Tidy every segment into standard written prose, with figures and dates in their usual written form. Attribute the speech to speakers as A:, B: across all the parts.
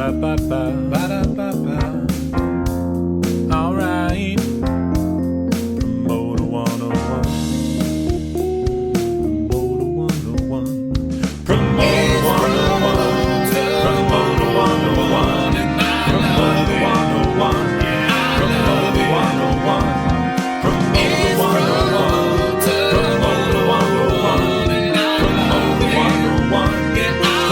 A: Ba-da-ba-ba, ba-da-ba-ba. All right. Promoter 101. Promoter 101. Promoter 101. Promoter 101. Promoter 101. Promoter 101. Promoter 101. Promoter 101. Promoter 101.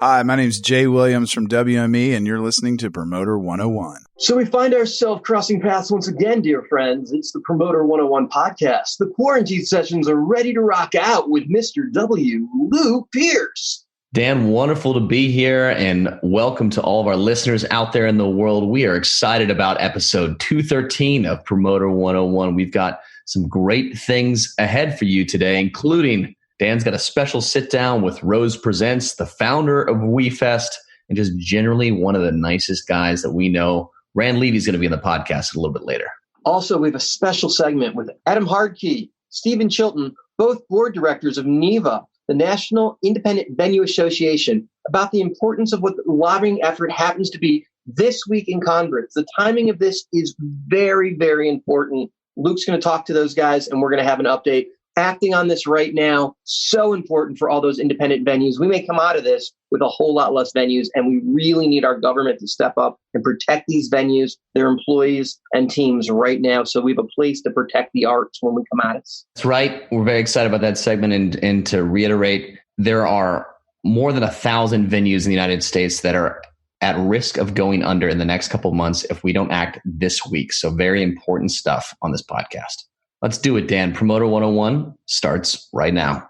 B: Hi, my name is Jay Williams from WME, and you're listening to Promoter 101.
C: So we find ourselves crossing paths once again, dear friends. It's the Promoter 101 podcast. The quarantine sessions are ready to rock out with Mr. W, Lou Pierce.
D: Dan, wonderful to be here, and welcome to all of our listeners out there in the world. We are excited about episode 213 of Promoter 101. We've got some great things ahead for you today, including Dan's got a special sit down with Rose Presents, the founder of WeFest, and just generally one of the nicest guys that we know. Rand Levy's going to be on the podcast a little bit later.
C: Also, we have a special segment with Adam Hartke, Stephen Chilton, both board directors of NIVA, the National Independent Venue Association, about the importance of what the lobbying effort happens to be this week in Congress. The timing of this is very, very important. Luke's going to talk to those guys, and we're going to have an update. Acting on this right now, so important for all those independent venues. We may come out of this with a whole lot less venues, and we really need our government to step up and protect these venues, their employees and teams right now, so we have a place to protect the arts when we come at it.
D: That's right. We're very excited about that segment. And to reiterate, there are more than 1,000 venues in the United States that are at risk of going under in the next couple of months if we don't act this week. So very important stuff on this podcast. Let's do it, Dan. Promoter 101 starts right now.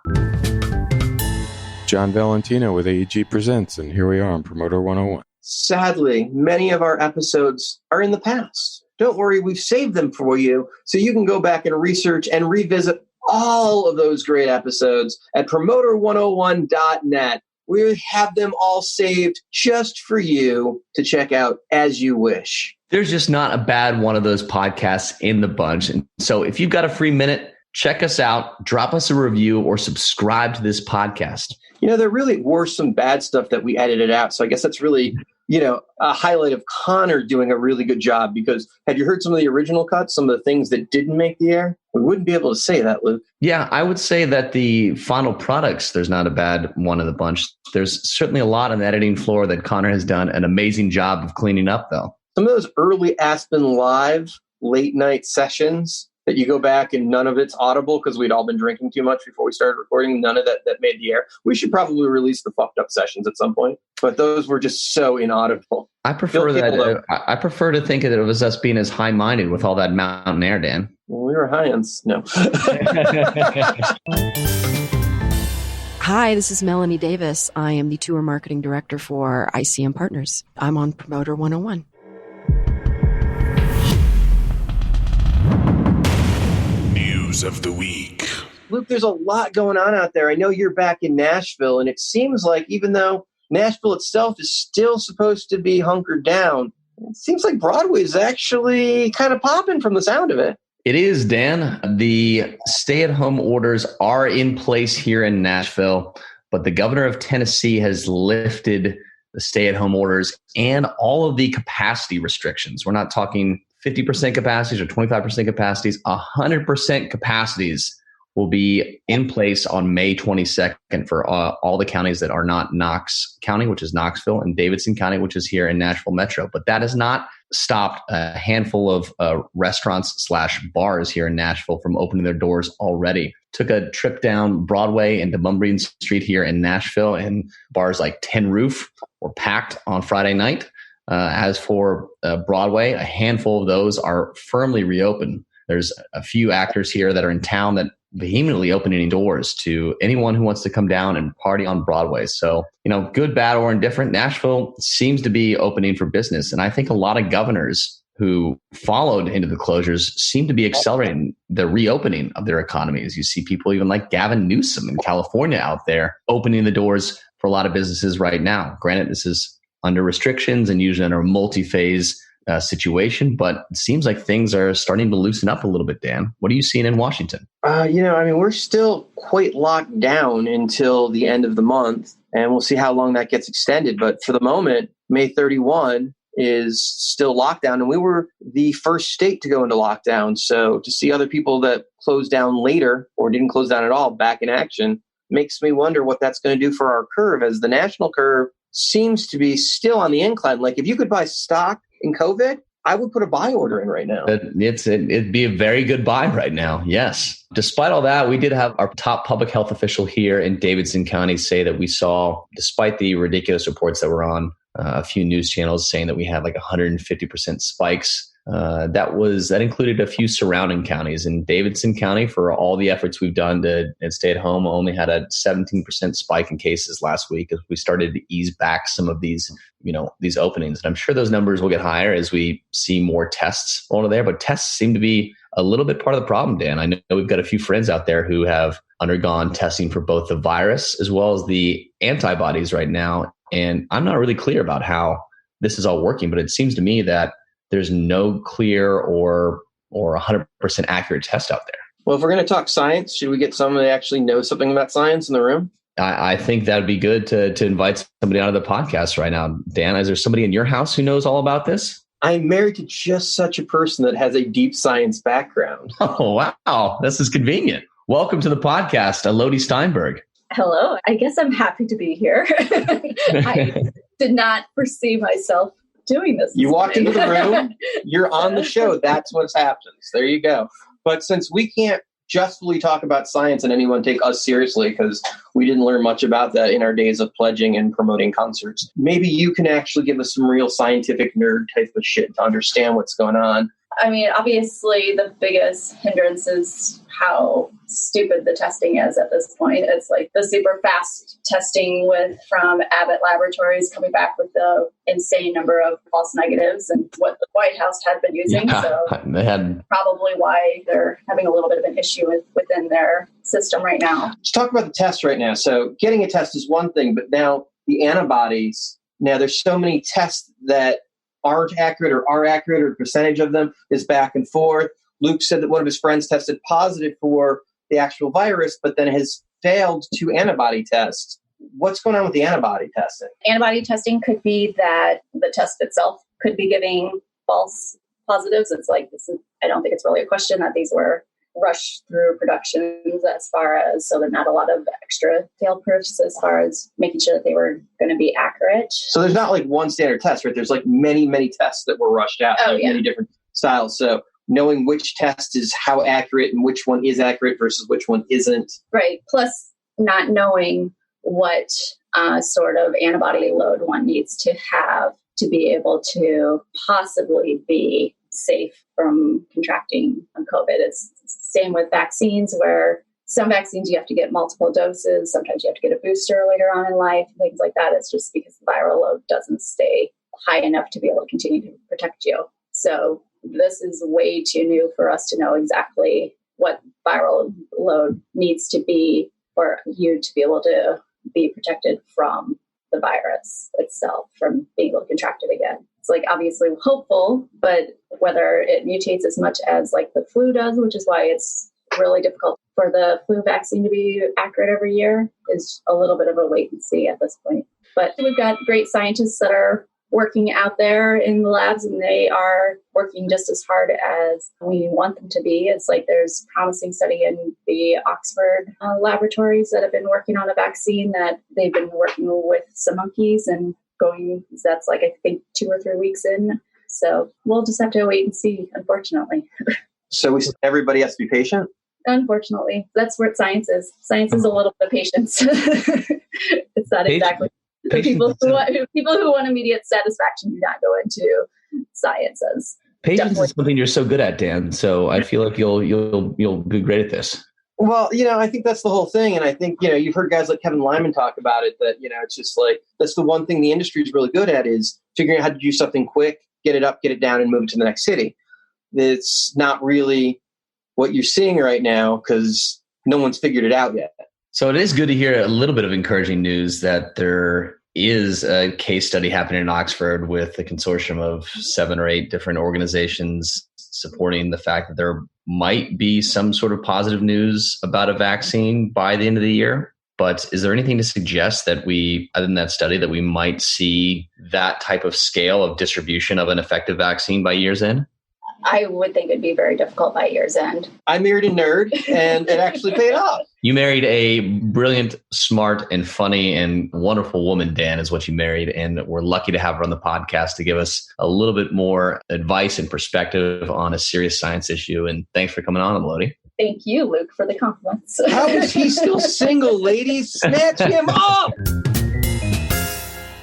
E: John Valentino with AEG Presents, and here we are on Promoter 101.
C: Sadly, many of our episodes are in the past. Don't worry, we've saved them for you so you can go back and research and revisit all of those great episodes at promoter101.net. We have them all saved just for you to check out as you wish.
D: There's just not a bad one of those podcasts in the bunch. And so if you've got a free minute, check us out, drop us a review, or subscribe to this podcast.
C: You know, there really were some bad stuff that we edited out. So I guess that's really, a highlight of Connor doing a really good job, because had you heard some of the original cuts, some of the things that didn't make the air, we wouldn't be able to say that, Luke.
D: Yeah, I would say that the final products, there's not a bad one of the bunch. There's certainly a lot on the editing floor that Connor has done an amazing job of cleaning up, though.
C: Some of those early Aspen Live late night sessions that you go back and none of it's audible because we'd all been drinking too much before we started recording. None of that made the air. We should probably release the fucked up sessions at some point, but those were just so inaudible.
D: I prefer that. I prefer to think that it was us being as high-minded with all that mountain air, Dan.
C: Well, we were high on no.
F: Hi, this is Melanie Davis. I am the tour marketing director for ICM Partners. I'm on Promoter 101.
A: Of the week.
C: Luke, there's a lot going on out there. I know you're back in Nashville, and it seems like even though Nashville itself is still supposed to be hunkered down, it seems like Broadway is actually kind of popping from the sound of it.
D: It is, Dan. The stay-at-home orders are in place here in Nashville, but the governor of Tennessee has lifted the stay-at-home orders and all of the capacity restrictions. We're not talking 50% capacities or 25% capacities. 100% capacities will be in place on May 22nd for all the counties that are not Knox County, which is Knoxville, and Davidson County, which is here in Nashville Metro. But that has not stopped a handful of restaurants/bars here in Nashville from opening their doors already. Took a trip down Broadway into Mumbreen Street here in Nashville, and bars like Tin Roof were packed on Friday night. As for Broadway, a handful of those are firmly reopened. There's a few actors here that are in town that vehemently opening doors to anyone who wants to come down and party on Broadway. So, good, bad, or indifferent, Nashville seems to be opening for business. And I think a lot of governors who followed into the closures seem to be accelerating the reopening of their economies. You see people even like Gavin Newsom in California out there opening the doors for a lot of businesses right now. Granted, this is under restrictions and usually under a multi-phase situation, but it seems like things are starting to loosen up a little bit, Dan. What are you seeing in Washington?
C: We're still quite locked down until the end of the month, and we'll see how long that gets extended. But for the moment, May 31 is still lockdown, and we were the first state to go into lockdown. So to see other people that closed down later or didn't close down at all back in action makes me wonder what that's going to do for our curve, as the national curve seems to be still on the incline. Like if you could buy stock in COVID, I would put a buy order in right now.
D: It'd be a very good buy right now. Yes. Despite all that, we did have our top public health official here in Davidson County say that we saw, despite the ridiculous reports that were on a few news channels saying that we had like 150% spikes, that included a few surrounding counties. In Davidson County, for all the efforts we've done to stay at home, only had a 17% spike in cases last week as we started to ease back some of these openings. And I'm sure those numbers will get higher as we see more tests over there. But tests seem to be a little bit part of the problem, Dan. I know we've got a few friends out there who have undergone testing for both the virus as well as the antibodies right now. And I'm not really clear about how this is all working, but it seems to me that there's no clear or 100% accurate test out there.
C: Well, if we're going to talk science, should we get someone that actually knows something about science in the room?
D: I think that would be good to invite somebody onto the podcast right now. Dan, is there somebody in your house who knows all about this?
C: I'm married to just such a person that has a deep science background.
D: Oh, wow. This is convenient. Welcome to the podcast, Elodie Steinberg.
G: Hello. I guess I'm happy to be here. I did not foresee myself doing this.
C: You walked into the room, you're on the show. That's what's happened. There you go. But since we can't justly talk about science and anyone take us seriously because we didn't learn much about that in our days of pledging and promoting concerts, maybe you can actually give us some real scientific nerd type of shit to understand what's going on.
G: I mean, obviously the biggest hindrance is how stupid the testing is at this point. It's like the super fast testing from Abbott Laboratories coming back with the insane number of false negatives and what the White House had been using.
D: Yeah,
G: so probably why they're having a little bit of an issue within their system right now.
C: Let's talk about the test right now. So getting a test is one thing, but now the antibodies, now there's so many tests that aren't accurate or are accurate, or the percentage of them is back and forth. Luke said that one of his friends tested positive for the actual virus, but then has failed 2 antibody tests. What's going on with the antibody testing?
G: Antibody testing could be that the test itself could be giving false positives. It's like, I don't think it's really a question that these were rushed through productions as far as, so there's not a lot of extra fail proofs as far as making sure that they were going to be accurate.
C: So there's not like one standard test, right? There's like many, many tests that were rushed out, many different styles. So knowing which test is how accurate and which one is accurate versus which one isn't.
G: Right. Plus not knowing what sort of antibody load one needs to have to be able to possibly be safe from contracting COVID. It's the same with vaccines, where some vaccines you have to get multiple doses. Sometimes you have to get a booster later on in life, things like that. It's just because the viral load doesn't stay high enough to be able to continue to protect you. So this is way too new for us to know exactly what viral load needs to be for you to be able to be protected from the virus itself, from being able to contract it again. It's like obviously hopeful, but whether it mutates as much as like the flu does, which is why it's really difficult for the flu vaccine to be accurate every year, is a little bit of a wait and see at this point. But we've got great scientists that are working out there in the labs, and they are working just as hard as we want them to be. It's like there's promising study in the Oxford laboratories that have been working on a vaccine that they've been working with some monkeys and that's like, I think 2 or 3 weeks in. So we'll just have to wait and see, unfortunately.
C: So everybody has to be patient?
G: Unfortunately, that's what science is. Science is a little bit of patience. It's not exactly. People who want immediate satisfaction do not go into science as
D: patience is something you're so good at, Dan. So I feel like you'll be great at this.
C: Well, I think that's the whole thing. And I think, you've heard guys like Kevin Lyman talk about it, that, it's just like, that's the one thing the industry is really good at, is figuring out how to do something quick, get it up, get it down, and move it to the next city. It's not really what you're seeing right now because no one's figured it out yet.
D: So it is good to hear a little bit of encouraging news that there is a case study happening in Oxford with a consortium of 7 or 8 different organizations supporting the fact that there might be some sort of positive news about a vaccine by the end of the year. But is there anything to suggest that other than that study, that we might see that type of scale of distribution of an effective vaccine by year's end?
G: I would think it'd be very difficult by year's end.
C: I married a nerd, and it actually paid off.
D: You married a brilliant, smart, and funny and wonderful woman, Dan, is what you married. And we're lucky to have her on the podcast to give us a little bit more advice and perspective on a serious science issue. And thanks for coming on, Melody.
G: Thank you, Luke, for the compliments.
C: How is he still single, ladies? Snatch him up!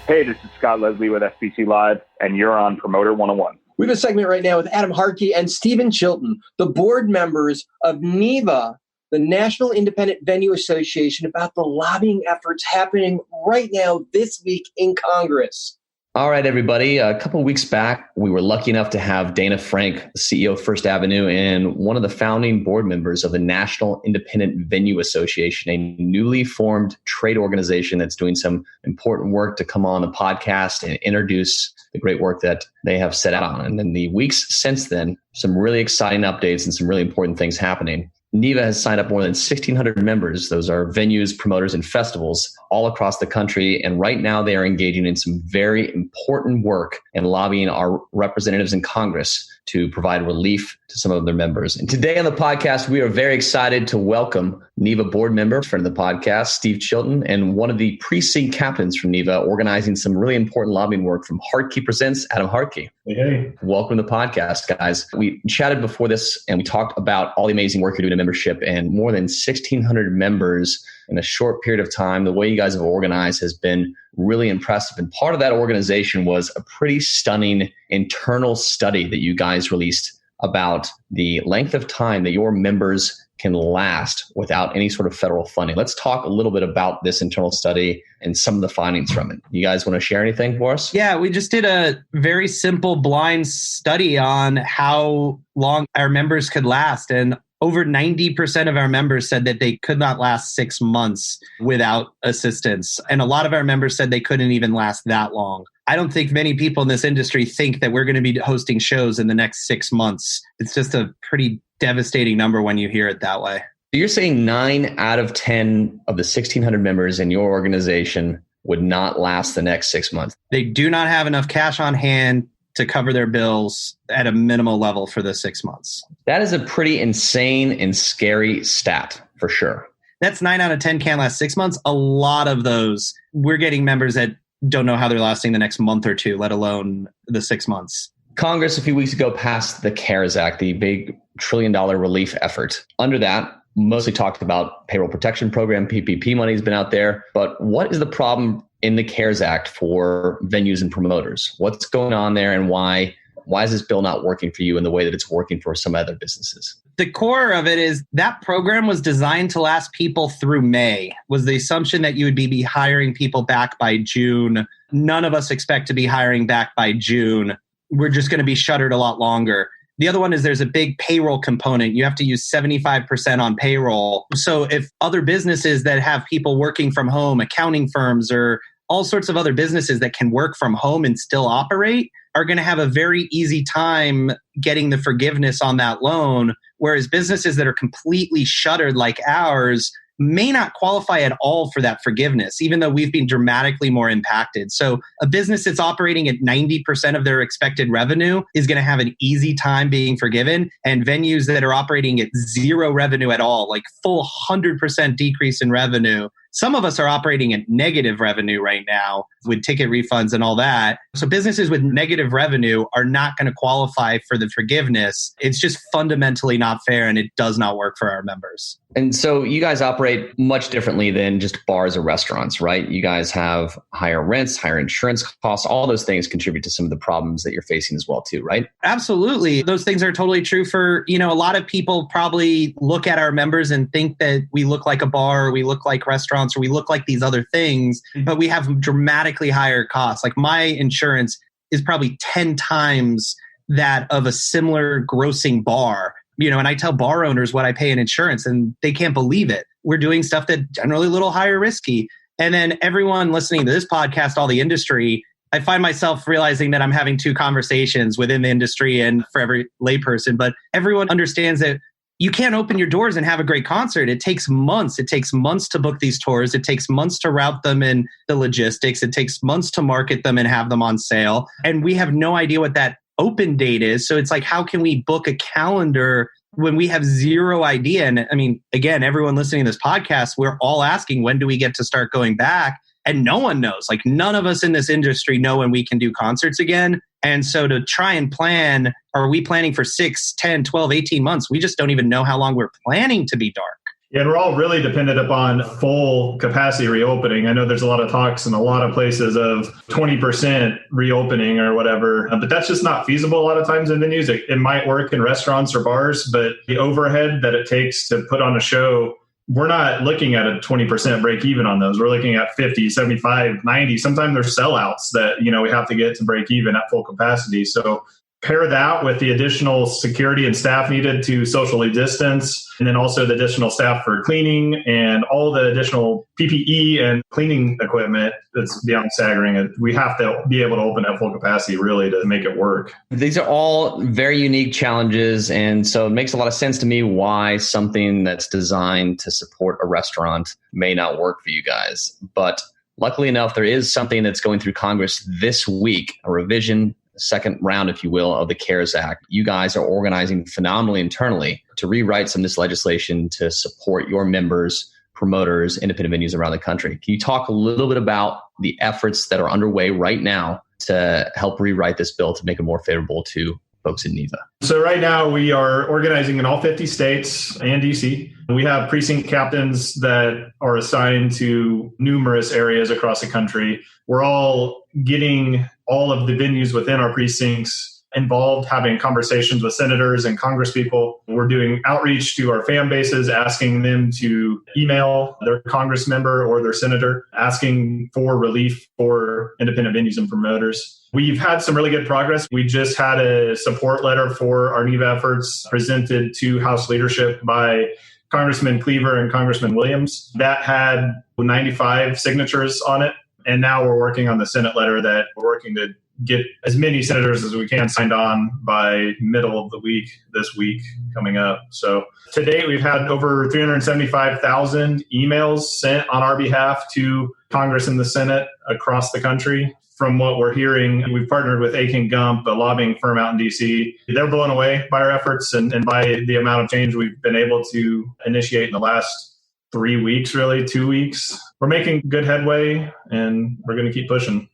H: Hey, this is Scott Leslie with SBC Live, and you're on Promoter 101.
C: We have a segment right now with Adam Hartke and Stephen Chilton, the board members of NIVA, the National Independent Venue Association, about the lobbying efforts happening right now this week in Congress.
D: All right, everybody. A couple of weeks back, we were lucky enough to have Dana Frank, the CEO of First Avenue, and one of the founding board members of the National Independent Venue Association, a newly formed trade organization that's doing some important work, to come on the podcast and introduce the great work that they have set out on. And in the weeks since then, some really exciting updates and some really important things happening. NIVA has signed up more than 1,600 members. Those are venues, promoters, and festivals all across the country. And right now they are engaging in some very important work and lobbying our representatives in Congress to provide relief to some of their members. And today on the podcast, we are very excited to welcome NIVA board member, friend of the podcast, Steve Chilton, and one of the precinct captains from NIVA, organizing some really important lobbying work from Hartke Presents, Adam Hartke.
I: Hey.
D: Welcome to the podcast, guys. We chatted before this and we talked about all the amazing work you're doing in membership, and more than 1,600 members in a short period of time. The way you guys have organized has been really impressive. And part of that organization was a pretty stunning internal study that you guys released about the length of time that your members can last without any sort of federal funding. Let's talk a little bit about this internal study and some of the findings from it. You guys want to share anything for us?
I: Yeah, we just did a very simple blind study on how long our members could last. And over 90% of our members said that they could not last 6 months without assistance. And a lot of our members said they couldn't even last that long. I don't think many people in this industry think that we're going to be hosting shows in the next 6 months. It's just a pretty devastating number when you hear it that way.
D: You're saying 9 out of 10 of the 1,600 members in your organization would not last the next 6 months.
I: They do not have enough cash on hand to cover their bills at a minimal level for the 6 months.
D: That is a pretty insane and scary stat for sure.
I: That's 9 out of 10 can't last 6 months. A lot of those, we're getting members that don't know how they're lasting the next month or two, let alone the 6 months.
D: Congress a few weeks ago passed the CARES Act, the big $1 trillion relief effort. Under that, mostly talked about payroll protection program, PPP money has been out there. But what is the problem in the CARES Act for venues and promoters? What's going on there, and why is this bill not working for you in the way that it's working for some other businesses?
I: The core of it is that program was designed to last people through May, was the assumption that you would be hiring people back by June. None of us expect to be hiring back by June. We're just going to be shuttered a lot longer. The other one is there's a big payroll component. You have to use 75% on payroll. So if other businesses that have people working from home, accounting firms or all sorts of other businesses that can work from home and still operate, are going to have a very easy time getting the forgiveness on that loan, whereas businesses that are completely shuttered like ours may not qualify at all for that forgiveness, even though we've been dramatically more impacted. So a business that's operating at 90% of their expected revenue is going to have an easy time being forgiven. And venues that are operating at zero revenue at all, like full 100% decrease in revenue. Some of us are operating at negative revenue right now with ticket refunds and all that. So businesses with negative revenue are not going to qualify for the forgiveness. It's just fundamentally not fair, and it does not work for our members.
D: And so you guys operate much differently than just bars or restaurants, right? You guys have higher rents, higher insurance costs. All those things contribute to some of the problems that you're facing as well too, right?
I: Absolutely. Those things are totally true for, a lot of people probably look at our members and think that we look like a bar, or we look like restaurants, or we look like these other things, but we have dramatically higher costs. Like my insurance is probably 10 times that of a similar grossing bar. And I tell bar owners what I pay in insurance and they can't believe it. We're doing stuff that generally a little higher risky. And then everyone listening to this podcast, all the industry, I find myself realizing that I'm having two conversations within the industry and for every layperson, but everyone understands that you can't open your doors and have a great concert. It takes months. It takes months to book these tours. It takes months to route them in the logistics. It takes months to market them and have them on sale. And we have no idea what that open date is. So it's like, how can we book a calendar when we have zero idea? And I mean, again, everyone listening to this podcast, we're all asking, when do we get to start going back? And no one knows. Like, none of us in this industry know when we can do concerts again. And so to try and plan, are we planning for 6, 10, 12, 18 months? We just don't even know how long we're planning to be dark.
J: Yeah, and we're all really dependent upon full capacity reopening. I know there's a lot of talks in a lot of places of 20% reopening or whatever, but that's just not feasible a lot of times in venues. It might work in restaurants or bars, but the overhead that it takes to put on a show, we're not looking at a 20% break even on those. We're looking at 50, 75, 90. Sometimes there's sellouts that, we have to get to break even at full capacity. So pair that with the additional security and staff needed to socially distance, and then also the additional staff for cleaning and all the additional PPE and cleaning equipment that's beyond staggering. We have to be able to open at full capacity really to make it work.
D: These are all very unique challenges. And so it makes a lot of sense to me why something that's designed to support a restaurant may not work for you guys. But luckily enough, there is something that's going through Congress this week, a revision, second round, if you will, of the CARES Act. You guys are organizing phenomenally internally to rewrite some of this legislation to support your members, promoters, independent venues around the country. Can you talk a little bit about the efforts that are underway right now to help rewrite this bill to make it more favorable to folks in NIVA?
J: So right now we are organizing in all 50 states and DC. We have precinct captains that are assigned to numerous areas across the country. We're all getting all of the venues within our precincts involved, having conversations with senators and congresspeople. We're doing outreach to our fan bases, asking them to email their congress member or their senator, asking for relief for independent venues and promoters. We've had some really good progress. We just had a support letter for our NIVA efforts presented to House leadership by Congressman Cleaver and Congressman Williams. That had 95 signatures on it. And now we're working on the Senate letter that we're working to get as many senators as we can signed on by middle of the week, this week coming up. So to date, we've had over 375,000 emails sent on our behalf to Congress and the Senate across the country. From what we're hearing, we've partnered with Aiken Gump, a lobbying firm out in DC. They're blown away by our efforts and by the amount of change we've been able to initiate in the last 3 weeks, really 2 weeks. We're making good headway and we're going to keep pushing.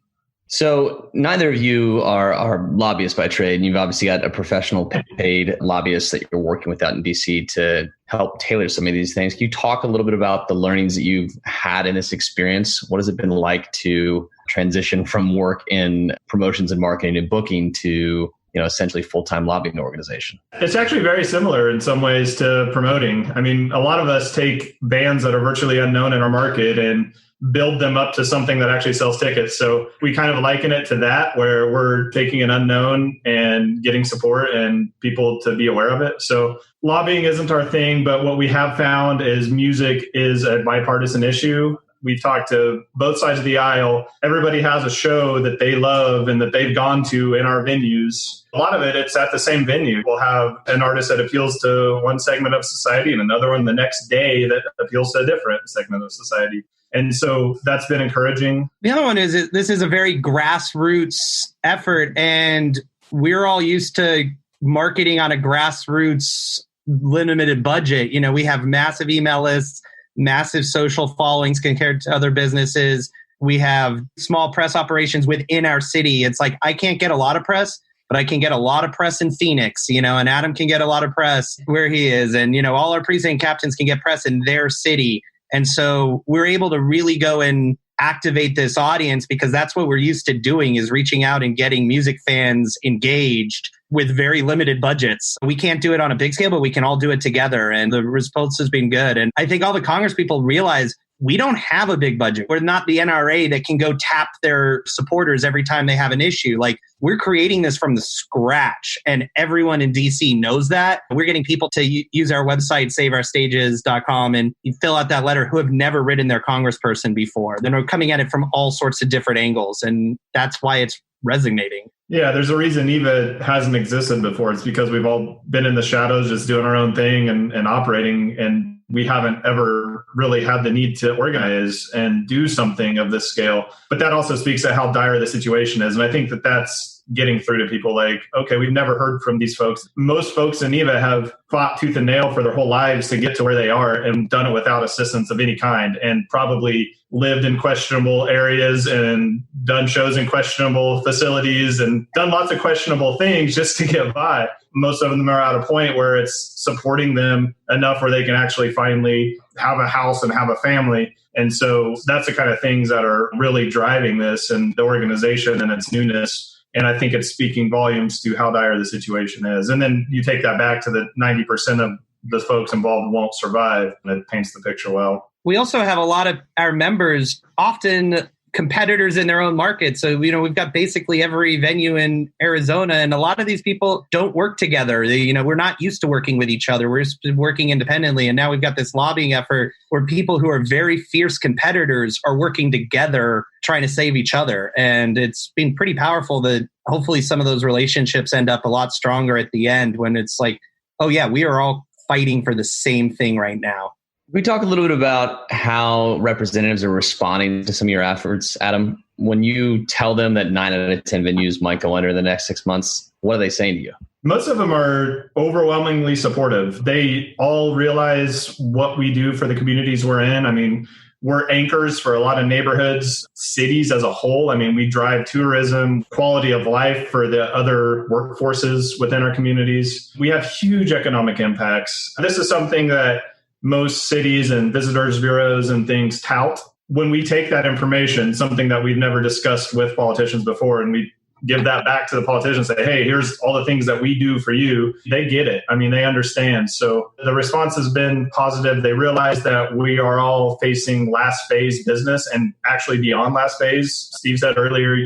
D: So neither of you are lobbyists by trade, and you've obviously got a professional paid lobbyist that you're working with out in DC to help tailor some of these things. Can you talk a little bit about the learnings that you've had in this experience? What has it been like to transition from work in promotions and marketing and booking to essentially full-time lobbying organization?
J: It's actually very similar in some ways to promoting. I mean, a lot of us take bands that are virtually unknown in our market and build them up to something that actually sells tickets. So we kind of liken it to that, where we're taking an unknown and getting support and people to be aware of it. So lobbying isn't our thing, but what we have found is music is a bipartisan issue. We've talked to both sides of the aisle. Everybody has a show that they love and that they've gone to in our venues. A lot of it's at the same venue. We'll have an artist that appeals to one segment of society and another one the next day that appeals to a different segment of society. And so that's been encouraging.
I: The other one is this is a very grassroots effort, and we're all used to marketing on a grassroots limited budget. We have massive email lists, massive social followings compared to other businesses. We have small press operations within our city. It's like, I can't get a lot of press, but I can get a lot of press in Phoenix, and Adam can get a lot of press where he is. And, all our precinct captains can get press in their city. And so we're able to really go and activate this audience, because that's what we're used to doing, is reaching out and getting music fans engaged with very limited budgets. We can't do it on a big scale, but we can all do it together. And the response has been good. And I think all the Congress people realize we don't have a big budget. We're not the NRA that can go tap their supporters every time they have an issue. Like, we're creating this from the scratch, and everyone in DC knows that. We're getting people to use our website, saveourstages.com, and you fill out that letter who have never written their congressperson before. They're coming at it from all sorts of different angles, and that's why it's resonating.
J: Yeah, there's a reason NIVA hasn't existed before. It's because we've all been in the shadows just doing our own thing and operating, and we haven't ever really had the need to organize and do something of this scale. But that also speaks to how dire the situation is. And I think that that's getting through to people like, okay, we've never heard from these folks. Most folks in NIVA have fought tooth and nail for their whole lives to get to where they are and done it without assistance of any kind, and probably lived in questionable areas and done shows in questionable facilities and done lots of questionable things just to get by. Most of them are at a point where it's supporting them enough where they can actually finally have a house and have a family. And so that's the kind of things that are really driving this and the organization and its newness. And I think it's speaking volumes to how dire the situation is. And then you take that back to the 90% of the folks involved won't survive, and it paints the picture well.
I: We also have a lot of our members, often competitors in their own market. So, we've got basically every venue in Arizona, and a lot of these people don't work together. We're not used to working with each other. We're working independently. And now we've got this lobbying effort where people who are very fierce competitors are working together, trying to save each other. And it's been pretty powerful that hopefully some of those relationships end up a lot stronger at the end when it's like, oh yeah, we are all fighting for the same thing right now.
D: We talk a little bit about how representatives are responding to some of your efforts, Adam. When you tell them that 9 out of 10 venues might go under in the next 6 months, what are they saying to you?
J: Most of them are overwhelmingly supportive. They all realize what we do for the communities we're in. I mean, we're anchors for a lot of neighborhoods, cities as a whole. I mean, we drive tourism, quality of life for the other workforces within our communities. We have huge economic impacts. This is something that most cities and visitors bureaus and things tout. When we take that information, something that we've never discussed with politicians before, and we give that back to the politicians, say, hey, here's all the things that we do for you. They get it. I mean, they understand. So the response has been positive. They realize that we are all facing last phase business and actually beyond last phase. Steve said earlier,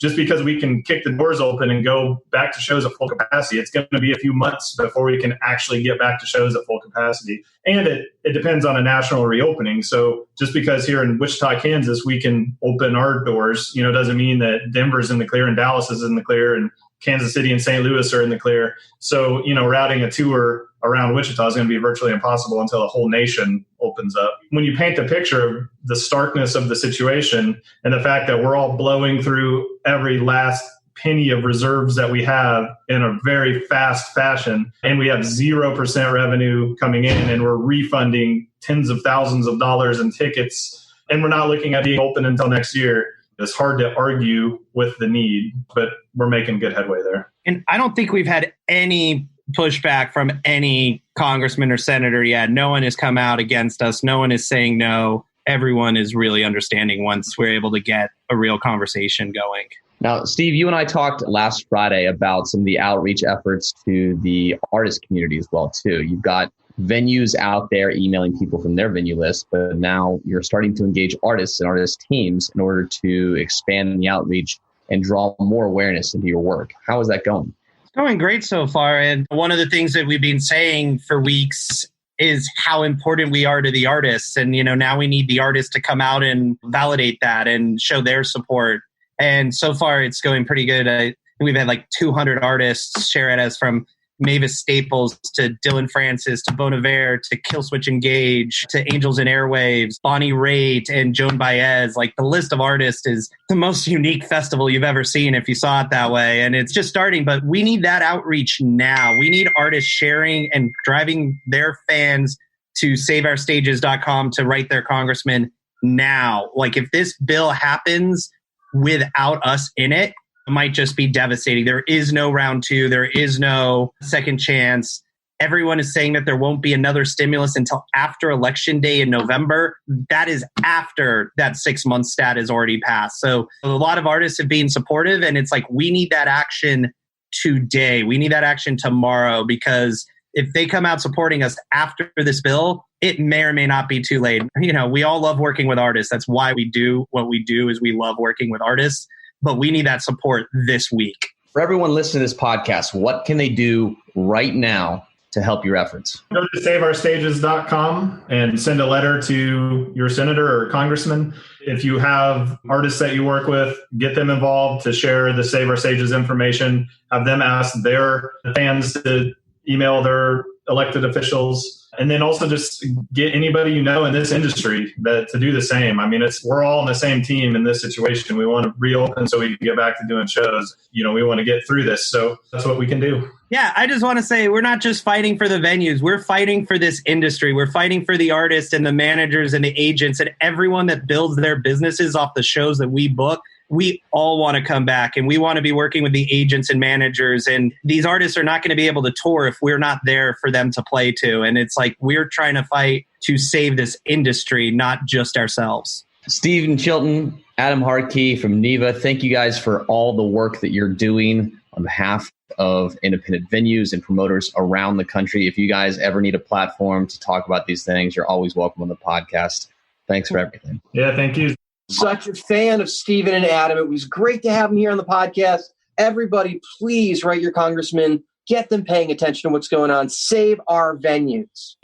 J: just because we can kick the doors open and go back to shows at full capacity, it's going to be a few months before we can actually get back to shows at full capacity. And it depends on a national reopening. So just because here in Wichita, Kansas, we can open our doors, doesn't mean that Denver's in the clear and Dallas is in the clear and Kansas City and St. Louis are in the clear. So, routing a tour around Wichita is going to be virtually impossible until the whole nation opens up. When you paint the picture of the starkness of the situation and the fact that we're all blowing through every last penny of reserves that we have in a very fast fashion, and we have 0% revenue coming in, and we're refunding tens of thousands of dollars in tickets, and we're not looking at being open until next year, it's hard to argue with the need, but we're making good headway there.
I: And I don't think we've had any pushback from any congressman or senator yet. No one has come out against us. No one is saying no. Everyone is really understanding once we're able to get a real conversation going.
D: Now, Steve, you and I talked last Friday about some of the outreach efforts to the artist community as well, too. You've got venues out there emailing people from their venue list, but now you're starting to engage artists and artist teams in order to expand the outreach and draw more awareness into your work. How is that going?
I: It's going great so far. And one of the things that we've been saying for weeks is how important we are to the artists. And, now we need the artists to come out and validate that and show their support. And so far, it's going pretty good. We've had like 200 artists share it, as from Mavis Staples to Dylan Francis to Bon Iver to Killswitch Engage to Angels and Airwaves, Bonnie Raitt and Joan Baez. Like, the list of artists is the most unique festival you've ever seen if you saw it that way. And it's just starting, but we need that outreach now. We need artists sharing and driving their fans to saveourstages.com to write their congressman now. Like, if this bill happens without us in it, it might just be devastating. There is no round two. There is no second chance. Everyone is saying that there won't be another stimulus until after Election Day in November. That is after that 6-month stat is already passed. So a lot of artists have been supportive, and it's like, we need that action today. We need that action tomorrow, because if they come out supporting us after this bill, it may or may not be too late. We all love working with artists. That's why we do what we do, is we love working with artists, but we need that support this week.
D: For everyone listening to this podcast, what can they do right now to help your efforts?
J: Go to saveourstages.com and send a letter to your senator or congressman. If you have artists that you work with, get them involved to share the Save Our Stages information. Have them ask their fans to email their elected officials. And then also just get anybody you know in this industry to do the same. I mean, we're all on the same team in this situation. We want to reopen so we can get back to doing shows. We want to get through this. So that's what we can do.
I: Yeah, I just want to say we're not just fighting for the venues. We're fighting for this industry. We're fighting for the artists and the managers and the agents and everyone that builds their businesses off the shows that we book. We all want to come back, and we want to be working with the agents and managers. And these artists are not going to be able to tour if we're not there for them to play to. And it's like we're trying to fight to save this industry, not just ourselves.
D: Stephen Chilton, Adam Hartke from NIVA, thank you guys for all the work that you're doing on behalf of independent venues and promoters around the country. If you guys ever need a platform to talk about these things, you're always welcome on the podcast. Thanks for everything.
J: Yeah, thank you.
C: Such a fan of Stephen and Adam. It was great to have them here on the podcast. Everybody, please write your congressman. Get them paying attention to what's going on. Save our venues.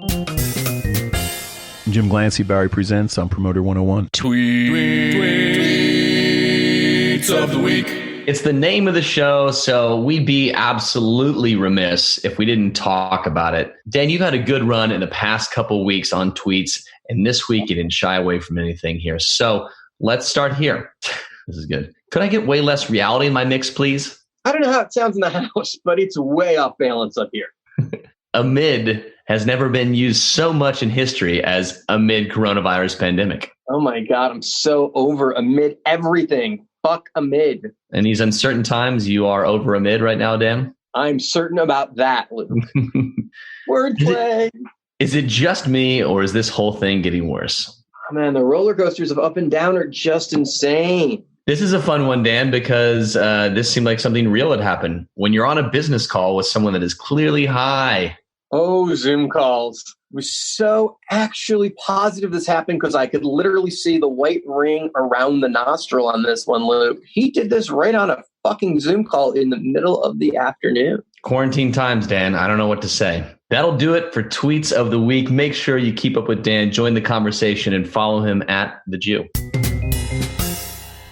A: Jim Glancy, Barry Presents on Promoter 101. Tweets of the week.
D: It's the name of the show, so we'd be absolutely remiss if we didn't talk about it. Dan, you've had a good run in the past couple weeks on tweets, and this week you didn't shy away from anything here. So let's start here. This is good. Could I get way less reality in my mix, please?
C: I don't know how it sounds in the house, but it's way off balance up here.
D: Amid has never been used so much in history as amid coronavirus pandemic.
C: Oh my God, I'm so over amid everything. Fuck amid.
D: In these uncertain times, you are over amid right now, Dan?
C: I'm certain about that, Luke. Wordplay.
D: Is it just me, or is this whole thing getting worse?
C: Oh, man, the roller coasters of up and down are just insane.
D: This is a fun one, Dan, because this seemed like something real had happened. When you're on a business call with someone that is clearly high.
C: Oh, Zoom calls. I was so actually positive this happened because I could literally see the white ring around the nostril on this one, Luke. He did this right on a fucking Zoom call in the middle of the afternoon.
D: Quarantine times, Dan. I don't know what to say. That'll do it for Tweets of the Week. Make sure you keep up with Dan, join the conversation, and follow him at The Jew.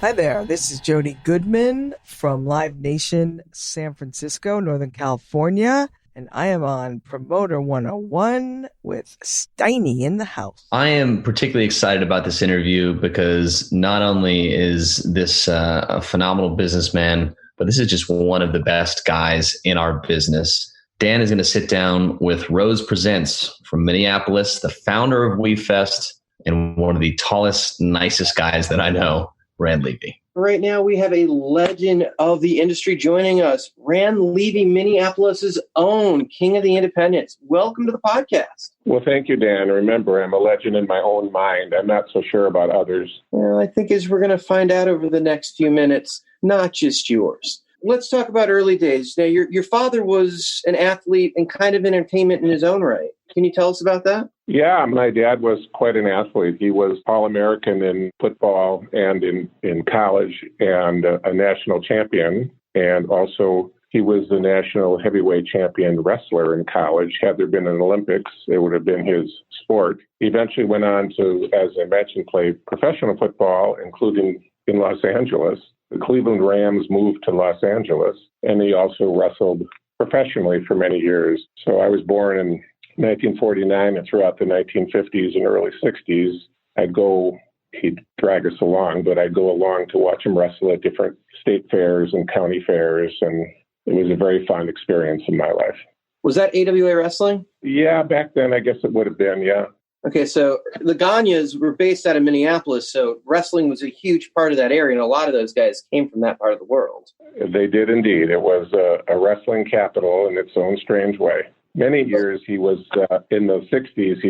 K: Hi there, this is Jody Goodman from Live Nation, San Francisco, Northern California, and I am on Promoter 101 with Steiny in the house.
D: I am particularly excited about this interview because not only is this a phenomenal businessman, but this is just one of the best guys in our business. Dan is going to sit down with Rose Presents from Minneapolis, the founder of WeFest, and one of the tallest, nicest guys that I know, Rand Levy.
C: Right now, we have a legend of the industry joining us, Rand Levy, Minneapolis' own King of the Independents. Welcome to the podcast.
L: Well, thank you, Dan. Remember, I'm a legend in my own mind. I'm not so sure about others.
C: Well, I think as we're going to find out over the next few minutes, not just yours. Let's talk about early days. Now, your father was an athlete and kind of entertainment in his own right. Can you tell us about that?
L: Yeah, my dad was quite an athlete. He was All-American in football and in college and a national champion. And also, he was the national heavyweight champion wrestler in college. Had there been an Olympics, it would have been his sport. He eventually went on to, as I mentioned, play professional football, including in Los Angeles. The Cleveland Rams moved to Los Angeles, and he also wrestled professionally for many years. So I was born in 1949, and throughout the 1950s and early 60s, he'd drag us along, but I'd go along to watch him wrestle at different state fairs and county fairs, and it was a very fun experience in my life.
C: Was that AWA wrestling?
L: Yeah, back then I guess it would have been, yeah.
C: Okay, so the Gagnes were based out of Minneapolis, so wrestling was a huge part of that area, and a lot of those guys came from that part of the world.
L: They did indeed. It was a wrestling capital in its own strange way. Many years he was, in the 60s,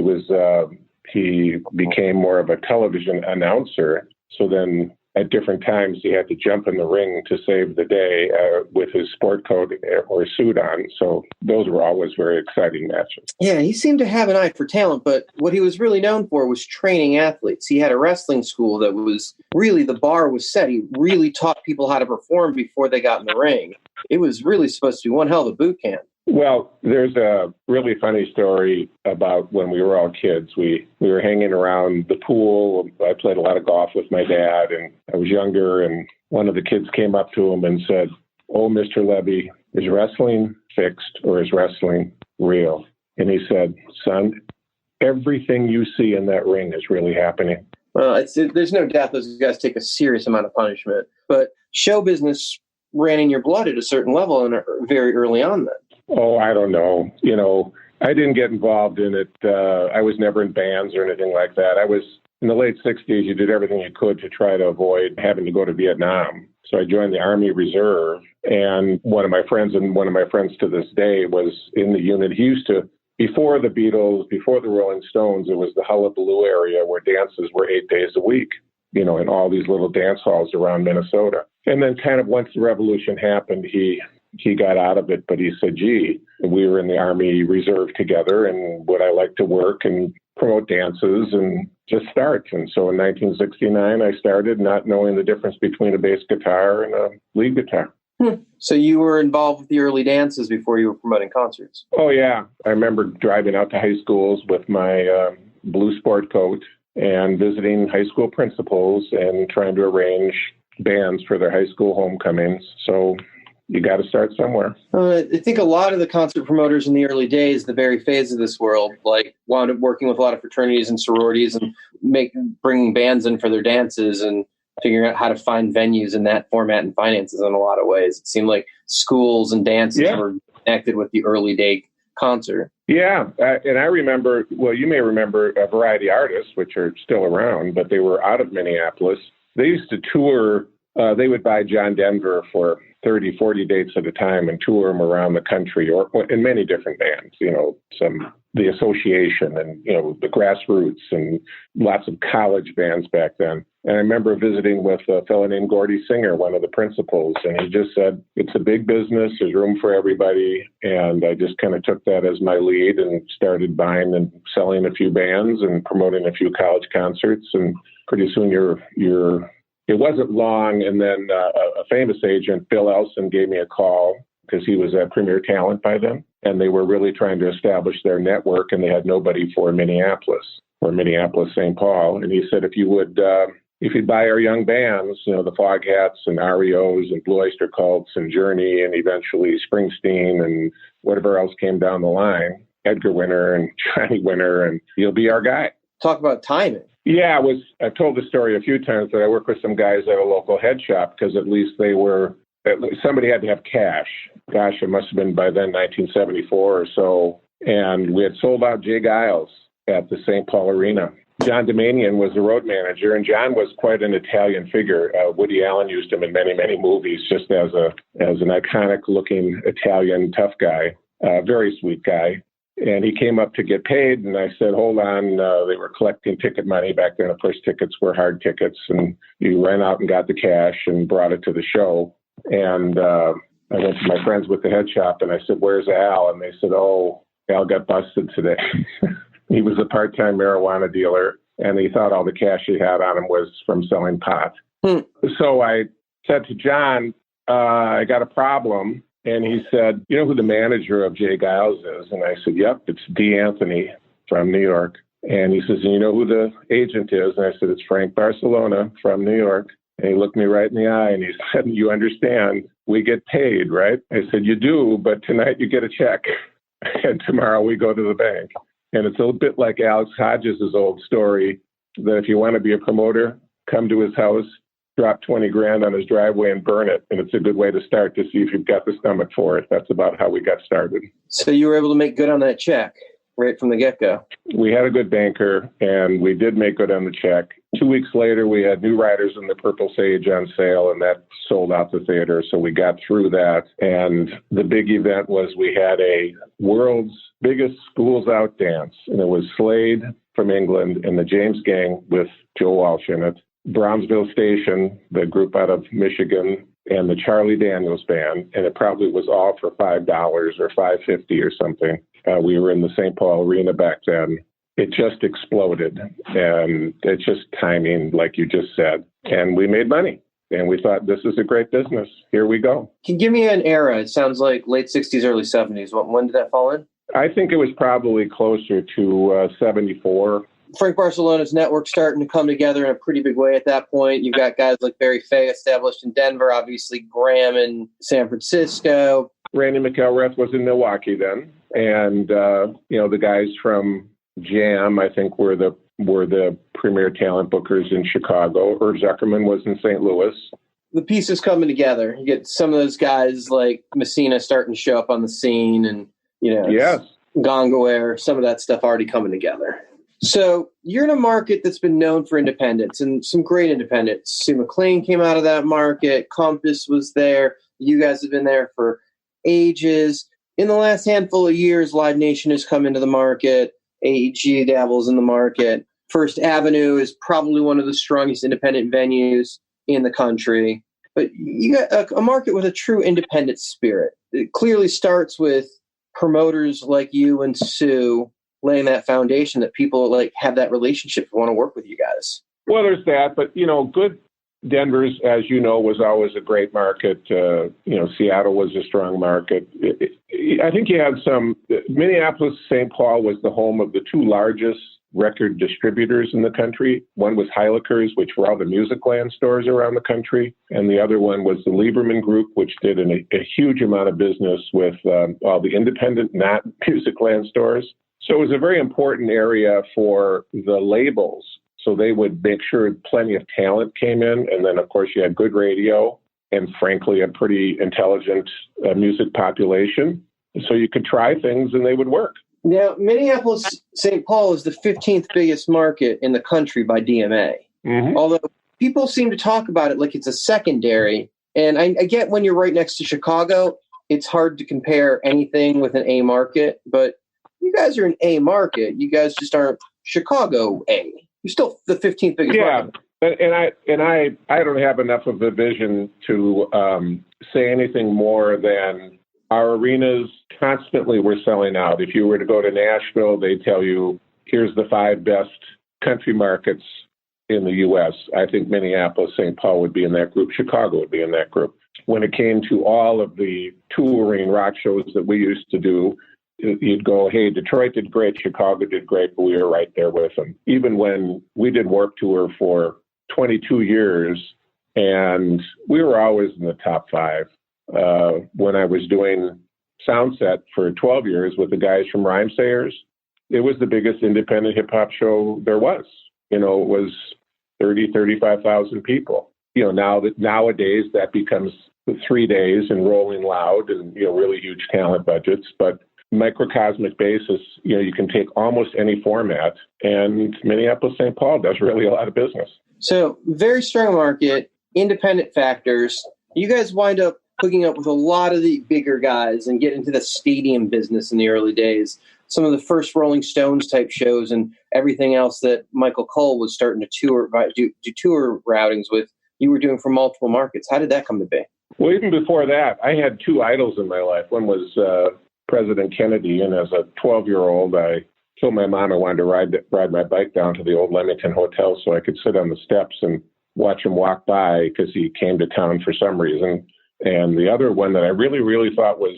L: he became more of a television announcer. So then at different times he had to jump in the ring to save the day with his sport coat or suit on. So those were always very exciting matches.
C: Yeah, he seemed to have an eye for talent, but what he was really known for was training athletes. He had a wrestling school that was really, the bar was set. He really taught people how to perform before they got in the ring. It was really supposed to be one hell of a boot camp.
L: Well, there's a really funny story about when we were all kids. We were hanging around the pool. I played a lot of golf with my dad, and I was younger, and one of the kids came up to him and said, "Oh, Mr. Levy, is wrestling fixed or is wrestling real?" And he said, "Son, everything you see in that ring is really happening."
C: Well, there's no doubt those guys take a serious amount of punishment, but show business ran in your blood at a certain level and very early on then.
L: Oh, I don't know. I didn't get involved in it. I was never in bands or anything like that. I was in the late 60s. You did everything you could to try to avoid having to go to Vietnam. So I joined the Army Reserve, and one of my friends to this day was in the unit. He used to, before the Beatles, before the Rolling Stones, it was the Hullabaloo area where dances were 8 days a week, in all these little dance halls around Minnesota. And then kind of once the revolution happened, he got out of it, but he said, "Gee, we were in the Army Reserve together, and would I like to work and promote dances and just start?" And so in 1969, I started, not knowing the difference between a bass guitar and a lead guitar.
C: So you were involved with the early dances before you were promoting concerts?
L: Oh, yeah. I remember driving out to high schools with my blue sport coat and visiting high school principals and trying to arrange bands for their high school homecomings. So you got to start somewhere.
C: I think a lot of the concert promoters in the early days, the very phase of this world, wound up working with a lot of fraternities and sororities and bringing bands in for their dances and figuring out how to find venues in that format and finances in a lot of ways. It seemed like schools and dances were connected with the early day concert.
L: Yeah, and I remember, well, you may remember Variety Artists, which are still around, but they were out of Minneapolis. They used to tour. They would buy John Denver for 30, 40 dates at a time and tour them around the country, or in many different bands, the Association and, the Grassroots and lots of college bands back then. And I remember visiting with a fellow named Gordy Singer, one of the principals, and he just said, "It's a big business. There's room for everybody." And I just kind of took that as my lead and started buying and selling a few bands and promoting a few college concerts. And pretty soon it wasn't long, and then a famous agent, Bill Elson, gave me a call because he was at Premier Talent by then, and they were really trying to establish their network, and they had nobody for Minneapolis, St. Paul. And he said, if you'd buy our young bands, the Foghats and REOs and Blue Oyster Cults and Journey and eventually Springsteen and whatever else came down the line, Edgar Winter and Johnny Winter, and you'll be our guy.
C: Talk about timing.
L: Yeah, I've told the story a few times that I worked with some guys at a local head shop because at least somebody had to have cash. Gosh, it must have been by then 1974 or so. And we had sold out Jay Giles at the St. Paul Arena. John Domanian was the road manager, and John was quite an Italian figure. Woody Allen used him in many, many movies just as an iconic-looking Italian tough guy, very sweet guy. And he came up to get paid, and I said, "Hold on." They were collecting ticket money back then. Of course, tickets were hard tickets, and he ran out and got the cash and brought it to the show. And I went to my friends with the head shop, and I said, "Where's Al?" And they said, "Oh, Al got busted today." He was a part-time marijuana dealer, and he thought all the cash he had on him was from selling pot. So I said to John, "I got a problem." And he said, "You know who the manager of Jay Giles is?" And I said, "Yep, it's D. Anthony from New York." And he says, "And you know who the agent is?" And I said, "It's Frank Barcelona from New York." And he looked me right in the eye and he said, "You understand, we get paid, right?" I said, "You do, but tonight you get a check and tomorrow we go to the bank." And it's a bit like Alex Hodges' old story that if you want to be a promoter, come to his house, drop 20 grand on his driveway and burn it. And it's a good way to start to see if you've got the stomach for it. That's about how we got started.
C: So you were able to make good on that check right from the get-go.
L: We had a good banker, and we did make good on the check. 2 weeks later, we had New Riders in the Purple Sage on sale, and that sold out the theater. So we got through that. And the big event was we had a world's biggest schools out dance. And it was Slade from England and the James Gang with Joe Walsh in it. Brownsville Station, the group out of Michigan, and the Charlie Daniels Band, and it probably was all for $5 or $5.50 or something. We were in the St. Paul Arena back then. It just exploded, and it's just timing, like you just said. And we made money, and we thought, this is a great business. Here we go.
C: Can you give me an era? It sounds like late 60s, early 70s. When did that fall in?
L: I think it was probably closer to 74.
C: Frank Barcelona's network starting to come together in a pretty big way at that point. You've got guys like Barry Fay established in Denver, obviously Graham in San Francisco.
L: Randy McElrath was in Milwaukee then. And, the guys from Jam, I think, were the premier talent bookers in Chicago. Irv Zuckerman was in St. Louis.
C: The pieces coming together. You get some of those guys like Messina starting to show up on the scene and,
L: yes.
C: Gongaware, some of that stuff already coming together. So you're in a market that's been known for independents and some great independents. Sue McLean came out of that market. Compass was there. You guys have been there for ages. In the last handful of years, Live Nation has come into the market. AEG dabbles in the market. First Avenue is probably one of the strongest independent venues in the country. But you got a market with a true independent spirit. It clearly starts with promoters like you and Sue laying that foundation that people like have that relationship and want to work with you guys.
L: Well, there's that, but good. Denver's, as you know, was always a great market. Seattle was a strong market. I think you had Minneapolis, St. Paul was the home of the two largest record distributors in the country. One was Heileker's, which were all the Musicland stores around the country. And the other one was the Lieberman Group, which did a huge amount of business with all the independent, not Musicland stores. So it was a very important area for the labels. So they would make sure plenty of talent came in. And then, of course, you had good radio and, frankly, a pretty intelligent music population. So you could try things and they would work.
C: Now, Minneapolis, St. Paul is the 15th biggest market in the country by DMA.
L: Mm-hmm.
C: Although people seem to talk about it like it's a secondary. And I get when you're right next to Chicago, it's hard to compare anything with an A market. But you guys are an A market. You guys just aren't Chicago A. You're still the 15th biggest market.
L: And I don't have enough of a vision to say anything more than our arenas constantly were selling out. If you were to go to Nashville, they tell you, here's the 5 best country markets in the U.S. I think Minneapolis, St. Paul would be in that group. Chicago would be in that group. When it came to all of the touring rock shows that we used to do, you'd go, hey, Detroit did great, Chicago did great, but we were right there with them. Even when we did Warped Tour for 22 years, and we were always in the top 5. When I was doing Soundset for 12 years with the guys from Rhymesayers, it was the biggest independent hip-hop show there was. It was 30, 35,000 people. Nowadays that becomes 3 days and Rolling Loud and, really huge talent budgets. But microcosmic basis, you can take almost any format, and Minneapolis, St. Paul does really a lot of business.
C: So very strong market, independent factors. You guys wind up hooking up with a lot of the bigger guys and get into the stadium business in the early days. Some of the first Rolling Stones type shows and everything else that Michael Cole was starting to do tour routings with, you were doing for multiple markets. How did that come to be?
L: Well, even before that, I had 2 idols in my life. One was President Kennedy, and as a 12-year-old, I told my mom I wanted to ride my bike down to the old Leamington Hotel so I could sit on the steps and watch him walk by because he came to town for some reason. And the other one that I really, really thought was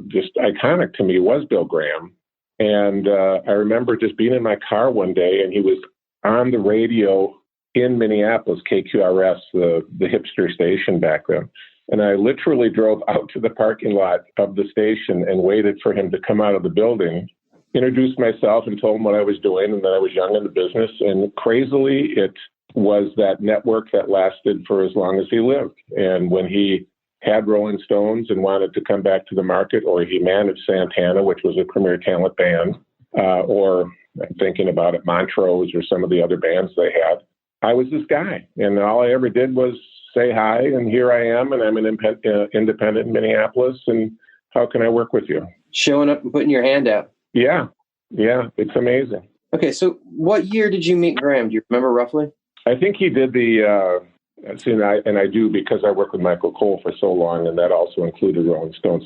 L: just iconic to me was Bill Graham. And I remember just being in my car one day, and he was on the radio in Minneapolis, KQRS, the hipster station back then. And I literally drove out to the parking lot of the station and waited for him to come out of the building, introduced myself and told him what I was doing and that I was young in the business. And crazily, it was that network that lasted for as long as he lived. And when he had Rolling Stones and wanted to come back to the market, or he managed Santana, which was a premier talent band, or I'm thinking about it, Montrose or some of the other bands they had, I was this guy. And all I ever did was say hi, and here I am, and I'm an independent in Minneapolis, and how can I work with you?
C: Showing up and putting your hand out.
L: Yeah, it's amazing.
C: Okay, so what year did you meet Graham? Do you remember roughly?
L: I think he did the, and I do because I worked with Michael Cole for so long, and that also included Rolling Stones.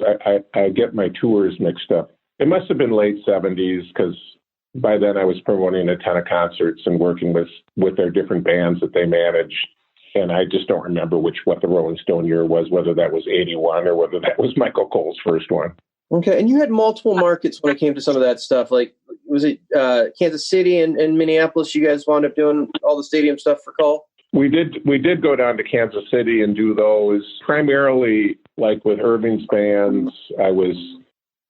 L: I get my tours mixed up. It must have been late 70s because by then I was promoting a ton of concerts and working with their different bands that they managed. And I just don't remember what the Rolling Stone year was, whether that was 81 or whether that was Michael Cole's first one.
C: Okay, and you had multiple markets when it came to some of that stuff. Like, was it Kansas City and Minneapolis? You guys wound up doing all the stadium stuff for Cole?
L: We did go down to Kansas City and do those primarily, like with Irving's bands. I was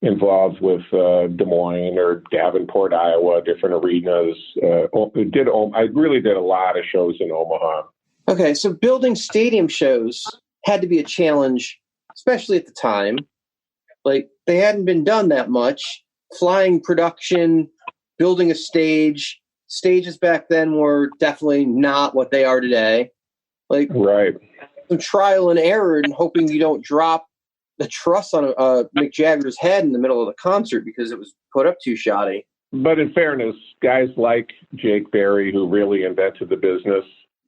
L: involved with Des Moines or Davenport, Iowa, different arenas. I really did a lot of shows in Omaha.
C: Okay, so building stadium shows had to be a challenge, especially at the time. Like, they hadn't been done that much. Flying production, building a stage. Stages back then were definitely not what they are today. Like,
L: right.
C: Some trial and error and hoping you don't drop the truss on Mick Jagger's head in the middle of the concert because it was put up too shoddy.
L: But in fairness, guys like Jake Berry, who really invented the business,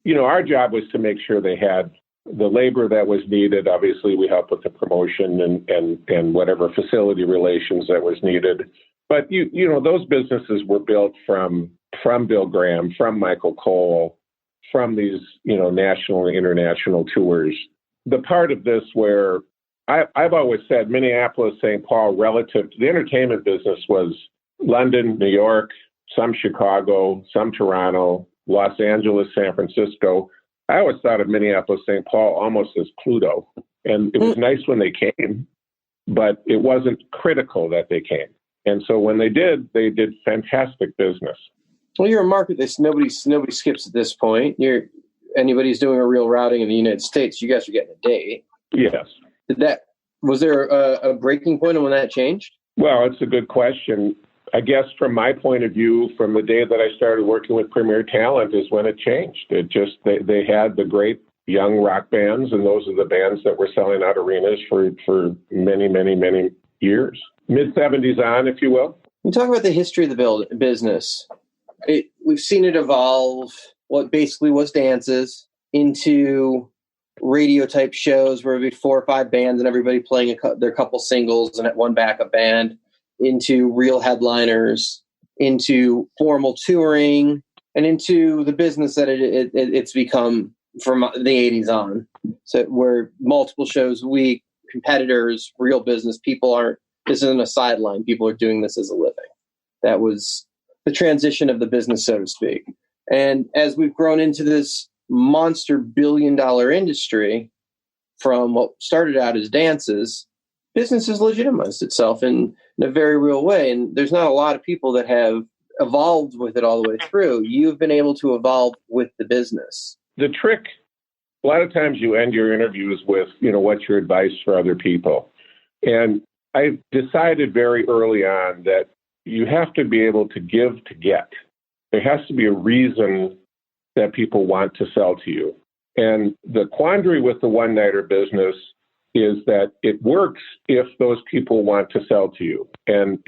L: our job was to make sure they had the labor that was needed. Obviously, we helped with the promotion and whatever facility relations that was needed. But those businesses were built from Bill Graham, from Michael Cole, from these national and international tours. The part of this where I've always said Minneapolis, St. Paul, relative to the entertainment business was London, New York, some Chicago, some Toronto, Los Angeles, San Francisco. I always thought of Minneapolis, St. Paul almost as Pluto. And it was nice when they came, but it wasn't critical that they came. And so when they did fantastic business.
C: Well, you're a market that nobody skips at this point. Anybody's doing a real routing in the United States, you guys are getting a date.
L: Yes.
C: Was there a breaking point when that changed?
L: Well, it's a good question. I guess from my point of view, from the day that I started working with Premier Talent is when it changed. It just, they had the great young rock bands, and those are the bands that were selling out arenas for many, many, many years. Mid-70s on, if you will.
C: You talk about the history of the business. We've seen it evolve, what basically was dances, into radio-type shows where it'd be 4 or 5 bands and everybody playing their couple singles and at one backup band, into real headliners, into formal touring, and into the business that it's become from the 80s on. So where multiple shows a week, competitors, real business, this isn't a sideline. People are doing this as a living. That was the transition of the business, so to speak. And as we've grown into this monster billion-dollar industry from what started out as dances, business has legitimized itself in a very real way. And there's not a lot of people that have evolved with it all the way through. You've been able to evolve with the business.
L: The trick, a lot of times you end your interviews with, what's your advice for other people? And I decided very early on that you have to be able to give to get. There has to be a reason that people want to sell to you. And the quandary with the one-nighter business is that it works if those people want to sell to you. And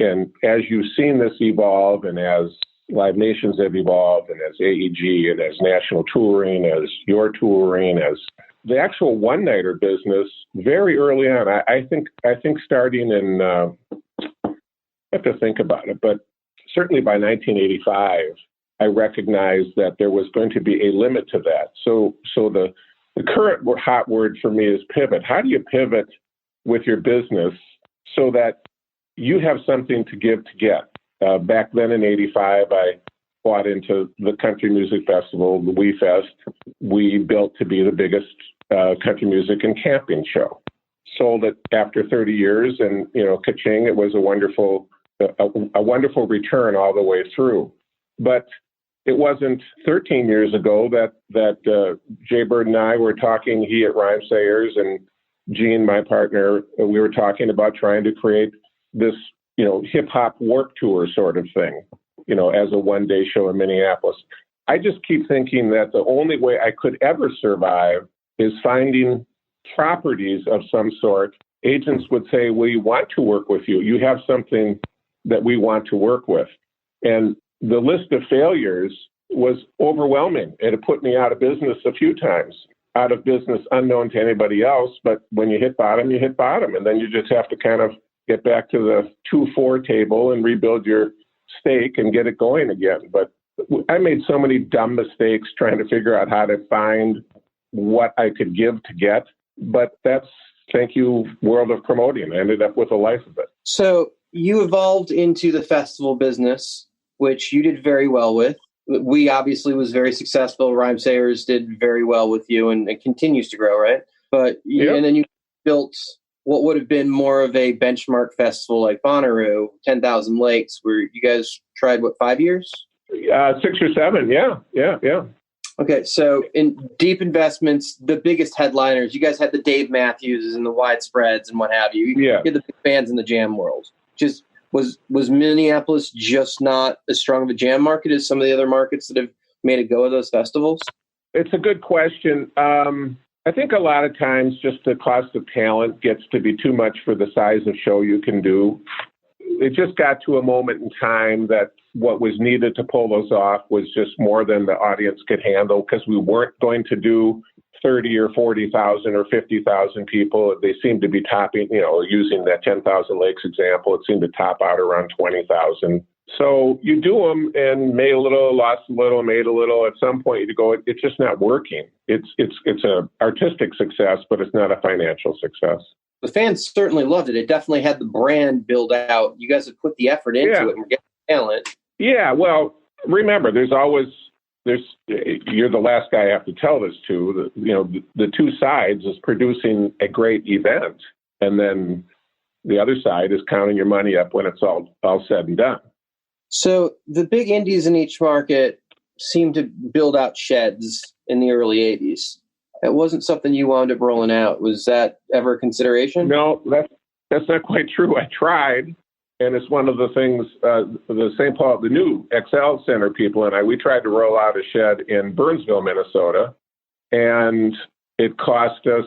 L: as you've seen this evolve, and as Live Nations have evolved, and as AEG, and as national touring, as your touring, as the actual one-nighter business, very early on, I think starting in, I have to think about it, but certainly by 1985, I recognized that there was going to be a limit to that. So the current hot word for me is pivot. How do you pivot with your business so that you have something to give to get? Back then in 85, I bought into the Country Music Festival, the We Fest. We built to be the biggest country music and camping show. Sold it after 30 years, and ka-ching, it was a wonderful return all the way through. But it wasn't 13 years ago that Jay Bird and I were talking, he at Rhymesayers, and Gene, my partner, we were talking about trying to create this, hip hop warp tour sort of thing, as a one-day show in Minneapolis. I just keep thinking that the only way I could ever survive is finding properties of some sort. Agents would say, we want to work with you. You have something that we want to work with. And the list of failures was overwhelming. It had put me out of business a few times, out of business unknown to anybody else. But when you hit bottom, you hit bottom. And then you just have to kind of get back to the 2-4 table and rebuild your stake and get it going again. But I made so many dumb mistakes trying to figure out how to find what I could give to get. But that's, thank you, world of promoting. I ended up with a life of it.
C: So you evolved into the festival business, which you did very well with. We obviously was very successful. Rhyme Sayers did very well with you, and it continues to grow, right? But and then you built what would have been more of a benchmark festival like Bonnaroo, 10,000 Lakes, where you guys tried, 5 years?
L: 6 or 7, yeah. Okay,
C: so in deep investments, the biggest headliners, you guys had the Dave Matthews and the Widespreads and what have you. You had the big bands in the jam world. Just was Minneapolis just not as strong of a jam market as some of the other markets that have made a go of those festivals?
L: It's a good question. I think a lot of times just the cost of talent gets to be too much for the size of show you can do. It just got to a moment in time that what was needed to pull those off was just more than the audience could handle, because we weren't going to do 30 or 40,000 or 50,000 people. They seemed to be topping, using that 10,000 Lakes example, it seemed to top out around 20,000. So you do them and made a little, lost a little, made a little. At some point you go, it's just not working. It's an artistic success, but it's not a financial success.
C: The fans certainly loved it. It definitely had the brand build out. You guys have put the effort into it and we're getting talent.
L: Yeah, well, remember, you're the last guy I have to tell this to. The two sides is producing a great event, and then the other side is counting your money up when it's all said and done.
C: So the big indies in each market seem to build out sheds in the early 80s. It wasn't something you wound up rolling out. Was that ever a consideration?
L: No, that's not quite true. I tried. And it's one of the things, the St. Paul, the new XL Center people and I, we tried to roll out a shed in Burnsville, Minnesota, and it cost us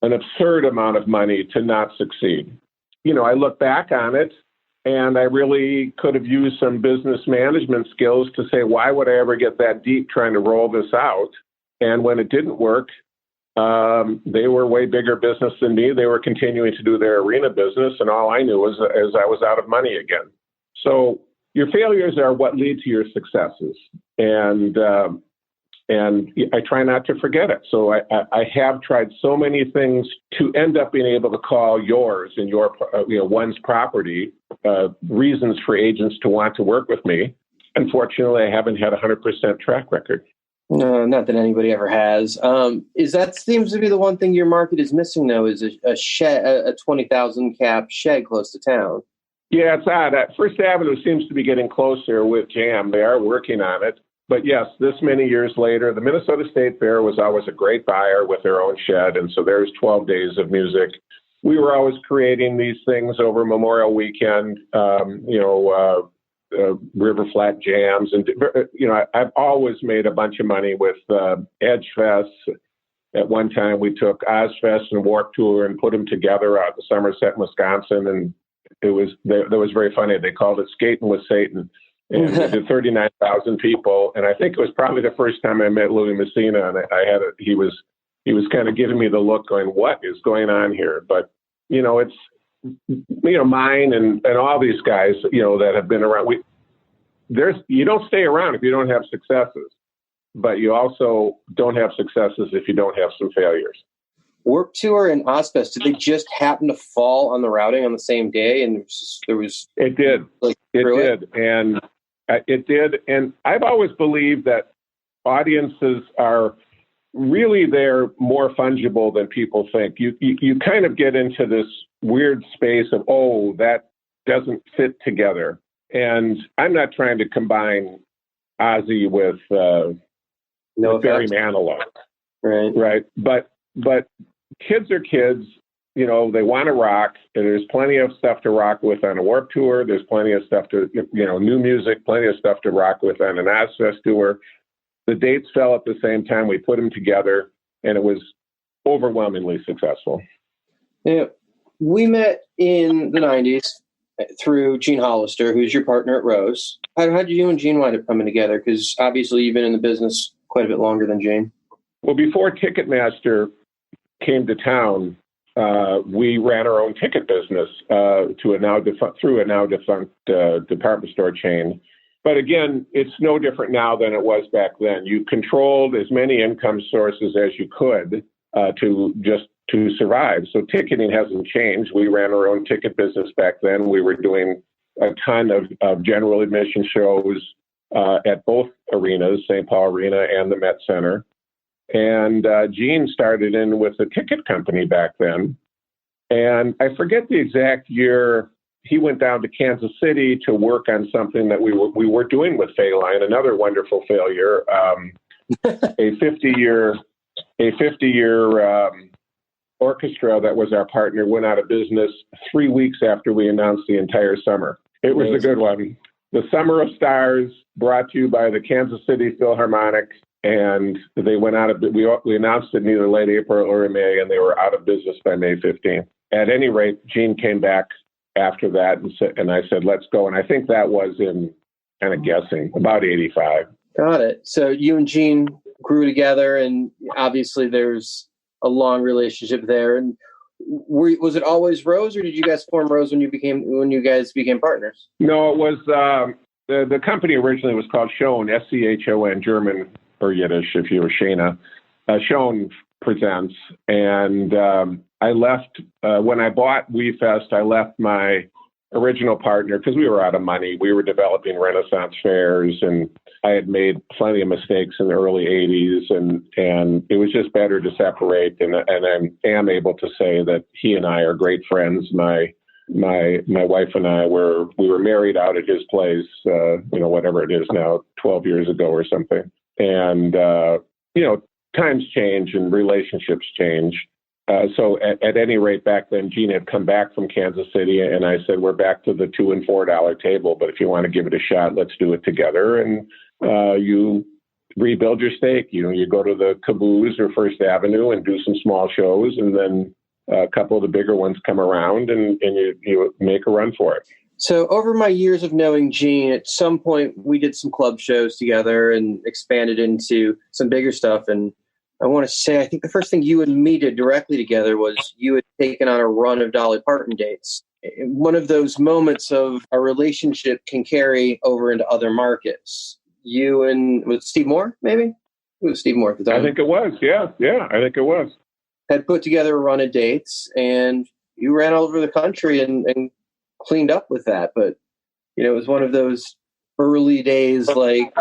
L: an absurd amount of money to not succeed. I look back on it, and I really could have used some business management skills to say, why would I ever get that deep trying to roll this out? And when it didn't work, they were way bigger business than me. They were continuing to do their arena business, and all I knew was I was out of money again. So your failures are what lead to your successes, and I try not to forget it. So I have tried so many things to end up being able to call yours and your one's property reasons for agents to want to work with me. Unfortunately, I haven't had a 100% track record.
C: No, not that anybody ever has. Seems to be the one thing your market is missing, though, is a shed, a 20,000 cap shed close to town.
L: Yeah, it's odd. First Avenue seems to be getting closer with Jam. They are working on it. But yes, this many years later, the Minnesota State Fair was always a great buyer with their own shed. And so there's 12 days of music. We were always creating these things over Memorial Weekend, River Flat Jams. And, I've always made a bunch of money with Edge Fest. At one time, we took Ozfest and Warped Tour and put them together out in Somerset, Wisconsin. And that was very funny. They called it Skating with Satan. And we did 39,000 people. And I think it was probably the first time I met Louis Messina. And he was kind of giving me the look going, what is going on here? But, it's, mine and all these guys, that have been around. You don't stay around if you don't have successes, but you also don't have successes if you don't have some failures.
C: Warped Tour and Ozfest, did they just happen to fall on the routing on the same day? And there was
L: it did. It did. And I've always believed that audiences are really, they're more fungible than people think. You kind of get into this weird space of, that doesn't fit together. And I'm not trying to combine Ozzy with Barry Manilow. Right. But kids are kids. They want to rock. And there's plenty of stuff to rock with on a Warped Tour. There's plenty of stuff to, new music, plenty of stuff to rock with on an Ozfest tour. The dates fell at the same time. We put them together, and it was overwhelmingly successful.
C: Yeah. We met in the 90s through Gene Hollister, who's your partner at Rose. How did you and Gene wind up coming together? Because obviously you've been in the business quite a bit longer than Gene.
L: Well, before Ticketmaster came to town, we ran our own ticket business through a now defunct department store chain. But again, it's no different now than it was back then. You controlled as many income sources as you could to survive. So ticketing hasn't changed. We ran our own ticket business back then. We were doing a ton of general admission shows at both arenas, St. Paul Arena and the Met Center. And Gene started in with a ticket company back then. And I forget the exact year. He went down to Kansas City to work on something that we were doing with Phaline, another wonderful failure, a 50-year orchestra that was our partner went out of business 3 weeks after we announced the entire summer. It was a good one. The Summer of Stars, brought to you by the Kansas City Philharmonic, and they went out of. We announced it in either late April or in May, and they were out of business by May 15th. At any rate, Gene came back after that, and I said, "Let's go." And I think that was in, kind of guessing, about 85.
C: Got it. So you and Gene grew together, and obviously there's a long relationship there. And was it always Rose, or did you guys form Rose when you guys became partners?
L: No, it was the company originally was called Schon, Schon, German or Yiddish if you were Shana. Schon Presents, and I left when I bought WeFest. I left my original partner because we were out of money. We were developing Renaissance fairs, and I had made plenty of mistakes in the early 80s, and it was just better to separate. And I am able to say that he and I are great friends. My wife and I were married out at his place, whatever it is now, 12 years ago or something. And times change and relationships change. So at any rate, back then, Gene had come back from Kansas City, and I said, we're back to the $2 and $4 table, but if you want to give it a shot, let's do it together. And you rebuild your stake. You go to the Caboose or First Avenue and do some small shows, and then a couple of the bigger ones come around, and you make a run for it.
C: So over my years of knowing Gene, at some point we did some club shows together and expanded into some bigger stuff. And I want to say, I think the first thing you and me did directly together was you had taken on a run of Dolly Parton dates. One of those moments of a relationship can carry over into other markets. You and was Steve Moore, maybe? It was Steve Moore at the time.
L: I think it was. Yeah, I think it was.
C: Had put together a run of dates, and you ran all over the country and cleaned up with that. But, it was one of those early days, like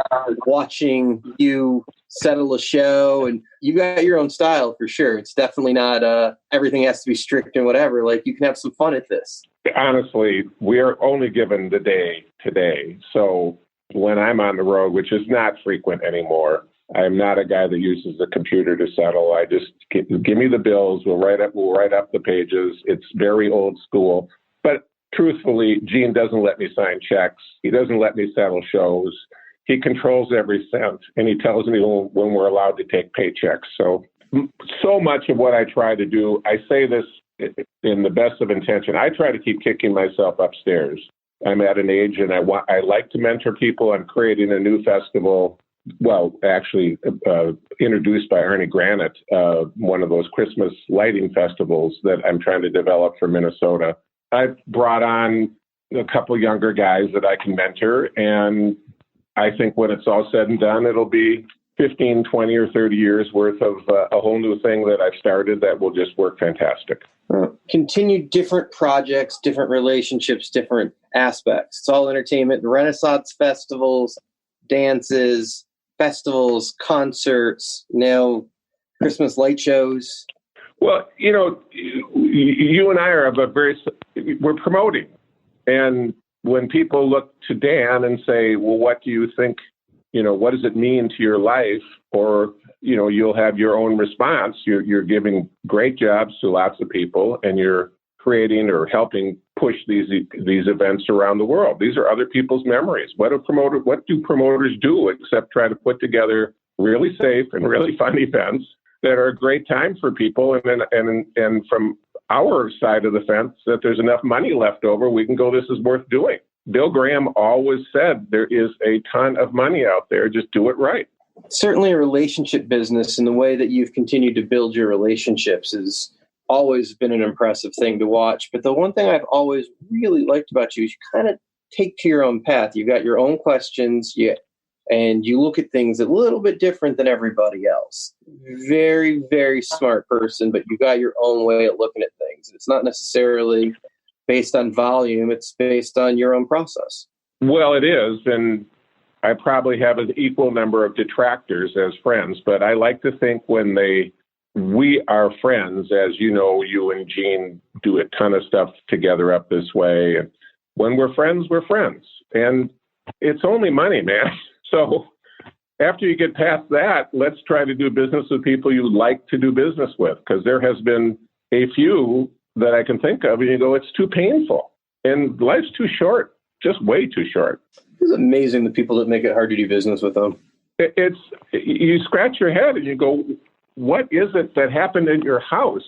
C: watching you settle a show, and you got your own style for sure. It's definitely not everything has to be strict and whatever. Like, you can have some fun at this.
L: Honestly, we're only given the day today. So when I'm on the road, which is not frequent anymore, I'm not a guy that uses the computer to settle. I just give me the bills. We'll write up the pages. It's very old school. But truthfully, Gene doesn't let me sign checks. He doesn't let me settle shows. He controls every cent, and he tells me when we're allowed to take paychecks. So much of what I try to do, I say this in the best of intention, I try to keep kicking myself upstairs. I'm at an age, and I like to mentor people. I'm creating a new festival. Well, actually, introduced by Ernie Granite, one of those Christmas lighting festivals that I'm trying to develop for Minnesota. I've brought on a couple younger guys that I can mentor, and I think when it's all said and done, it'll be 15, 20, or 30 years worth of a whole new thing that I've started that will just work fantastic.
C: Continue different projects, different relationships, different aspects. It's all entertainment, Renaissance festivals, dances, festivals, concerts, now Christmas light shows.
L: Well, you and I are we're promoting. And when people look to Dan and say, well, what do you think, what does it mean to your life? Or, you'll have your own response. You're giving great jobs to lots of people, and you're creating or helping push these events around the world. These are other people's memories. What do promoters do except try to put together really safe and really fun events that are a great time for people, and from our side of the fence, that there's enough money left over, we can go, this is worth doing. Bill Graham always said there is a ton of money out there. Just do it right.
C: Certainly a relationship business, and the way that you've continued to build your relationships has always been an impressive thing to watch. But the one thing I've always really liked about you is you kind of take to your own path. You've got your own questions, and you look at things a little bit different than everybody else. Very, very smart person, but you got your own way of looking at things. It's not necessarily based on volume. It's based on your own process.
L: Well, it is. And I probably have an equal number of detractors as friends, but I like to think we are friends, as you know, you and Gene do a ton of stuff together up this way. And when we're friends, we're friends. And it's only money, man. So after you get past that, let's try to do business with people you like to do business with, because there has been a few that I can think of, and you go, it's too painful. And life's too short, just way too short.
C: It's amazing the people that make it hard to do business with them.
L: You scratch your head and you go, what is it that happened in your house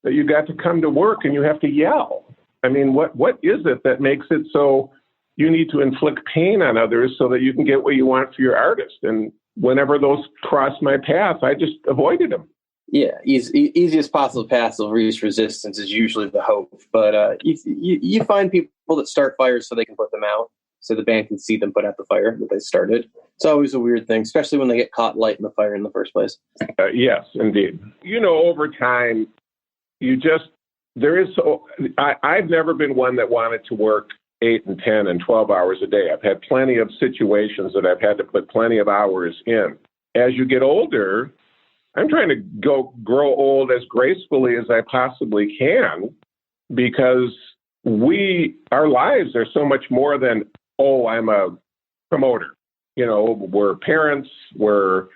L: that you got to come to work and you have to yell? I mean, what is it that makes it so you need to inflict pain on others so that you can get what you want for your artist? And whenever those crossed my path, I just avoided them.
C: Yeah, easiest possible path of least resistance is usually the hope. But you find people that start fires so they can put them out, so the band can see them put out the fire that they started. It's always a weird thing, especially when they get caught lighting the fire in the first place.
L: Yes, indeed. Over time, I've never been one that wanted to work 8 and 10 and 12 hours a day. I've had plenty of situations that I've had to put plenty of hours in. As you get older, I'm trying to grow old as gracefully as I possibly can, because our lives are so much more than, I'm a promoter. We're parents, we're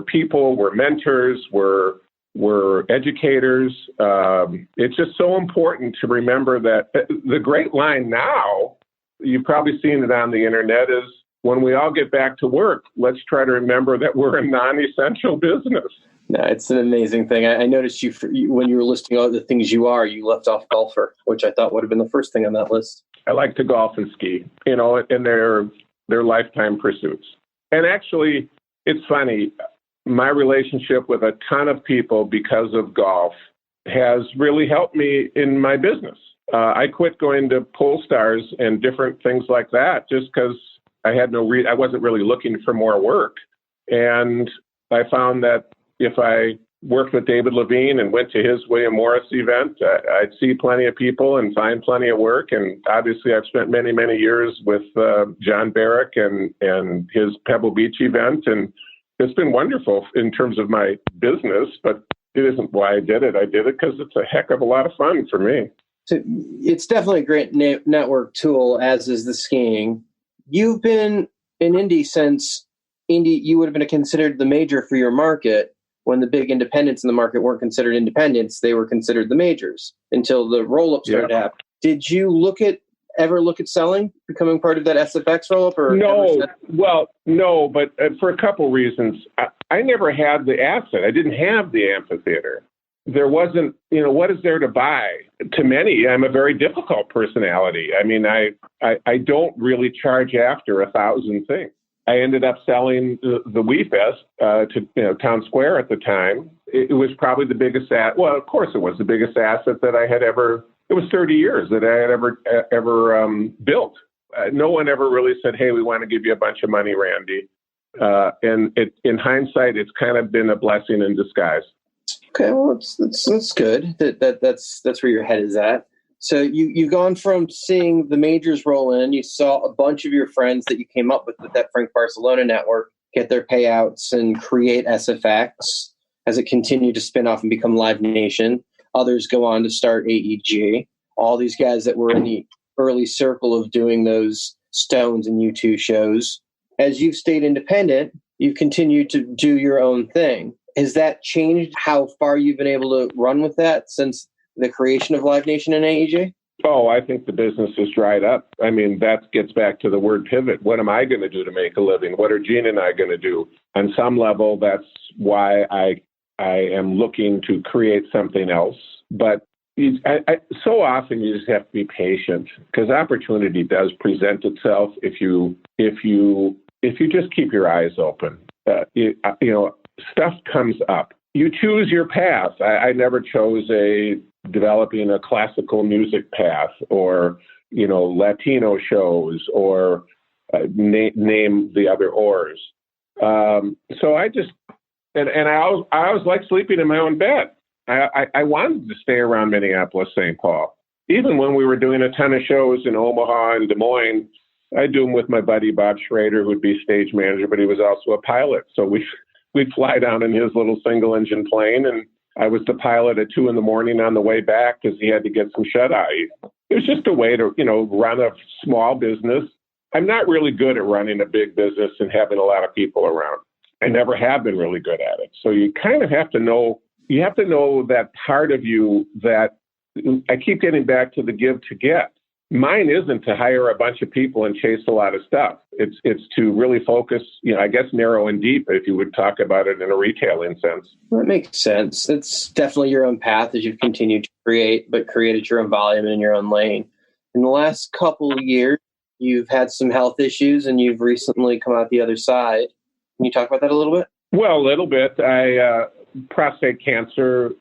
L: people, we're mentors, we're educators. It's just so important to remember that the great line now, you've probably seen it on the internet, is when we all get back to work, let's try to remember that we're a non-essential business.
C: No, it's an amazing thing. I noticed when you were listing all the things you left off golfer, which I thought would have been the first thing on that list.
L: I like to golf and ski, and they're lifetime pursuits. And actually, it's funny, my relationship with a ton of people because of golf has really helped me in my business. I quit going to Polestars and different things like that just because I had I wasn't really looking for more work. And I found that if I worked with David Levine and went to his William Morris event, I'd see plenty of people and find plenty of work. And obviously I've spent many, many years with John Barrick and his Pebble Beach event. And it's been wonderful in terms of my business, but it isn't why I did it. I did it because it's a heck of a lot of fun for me.
C: So it's definitely a great network tool, as is the skiing. You've been in Indy since you would have been considered the major for your market. When the big independents in the market weren't considered independents, they were considered the majors until the roll-up started to happen. Did you ever look at selling, becoming part of that SFX roll-up? Or
L: no, but for a couple reasons. I never had the asset. I didn't have the amphitheater. There wasn't, what is there to buy? To many, I'm a very difficult personality. I mean, I don't really charge after 1,000 things. I ended up selling the WeFest to Town Square at the time. It was probably the biggest well, of course it was the biggest asset that I had ever. It was 30 years that I had ever built. No one ever really said, "Hey, we want to give you a bunch of money, Randy." And in hindsight, it's kind of been a blessing in disguise.
C: Okay, well, that's good. That's where your head is at. So you've gone from seeing the majors roll in. You saw a bunch of your friends that you came up with that Frank Barcelona network get their payouts and create SFX as it continued to spin off and become Live Nation. Others go on to start AEG. All these guys that were in the early circle of doing those Stones and U2 shows. As you've stayed independent, you've continued to do your own thing. Has that changed how far you've been able to run with that since the creation of Live Nation and AEG?
L: Oh, I think the business has dried up. I mean, that gets back to the word pivot. What am I going to do to make a living? What are Gene and I going to do? On some level, that's why I am looking to create something else. But so often you just have to be patient because opportunity does present itself if you just keep your eyes open. Stuff comes up. You choose your path. I never chose developing a classical music path or Latino shows or name the other ors. So I just and I always liked sleeping in my own bed. I wanted to stay around Minneapolis, St. Paul. Even when we were doing a ton of shows in Omaha and Des Moines, I'd do them with my buddy Bob Schrader, who'd be stage manager, but he was also a pilot. So we'd fly down in his little single-engine plane, and I was the pilot at 2 a.m. on the way back because he had to get some shut-eye. It was just a way to, run a small business. I'm not really good at running a big business and having a lot of people around. I never have been really good at it. So you kind of have to know that part of you that I keep getting back to the give to get. Mine isn't to hire a bunch of people and chase a lot of stuff. It's to really focus, I guess narrow and deep, if you would talk about it in a retailing sense.
C: That makes sense. That's definitely your own path as you've continued to create, but created your own volume in your own lane. In the last couple of years, you've had some health issues and you've recently come out the other side. Can you talk about that a little bit?
L: Well, a little bit. Prostate cancer,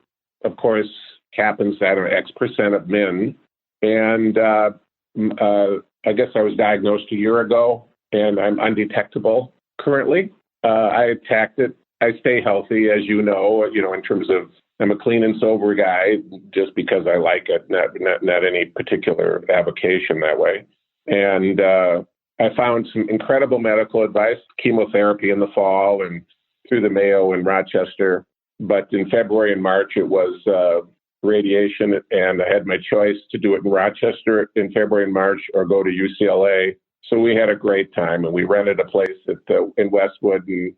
L: of course, happens out of X% of men. And I guess I was diagnosed a year ago, and I'm undetectable currently. I attacked it. I stay healthy, as you know, in terms of I'm a clean and sober guy just because I like it, not any particular avocation that way. And I found some incredible medical advice, chemotherapy in the fall and through the Mayo in Rochester. But in February and March, it was radiation, and I had my choice to do it in Rochester in February and March or go to UCLA. So we had a great time, and we rented a place in Westwood and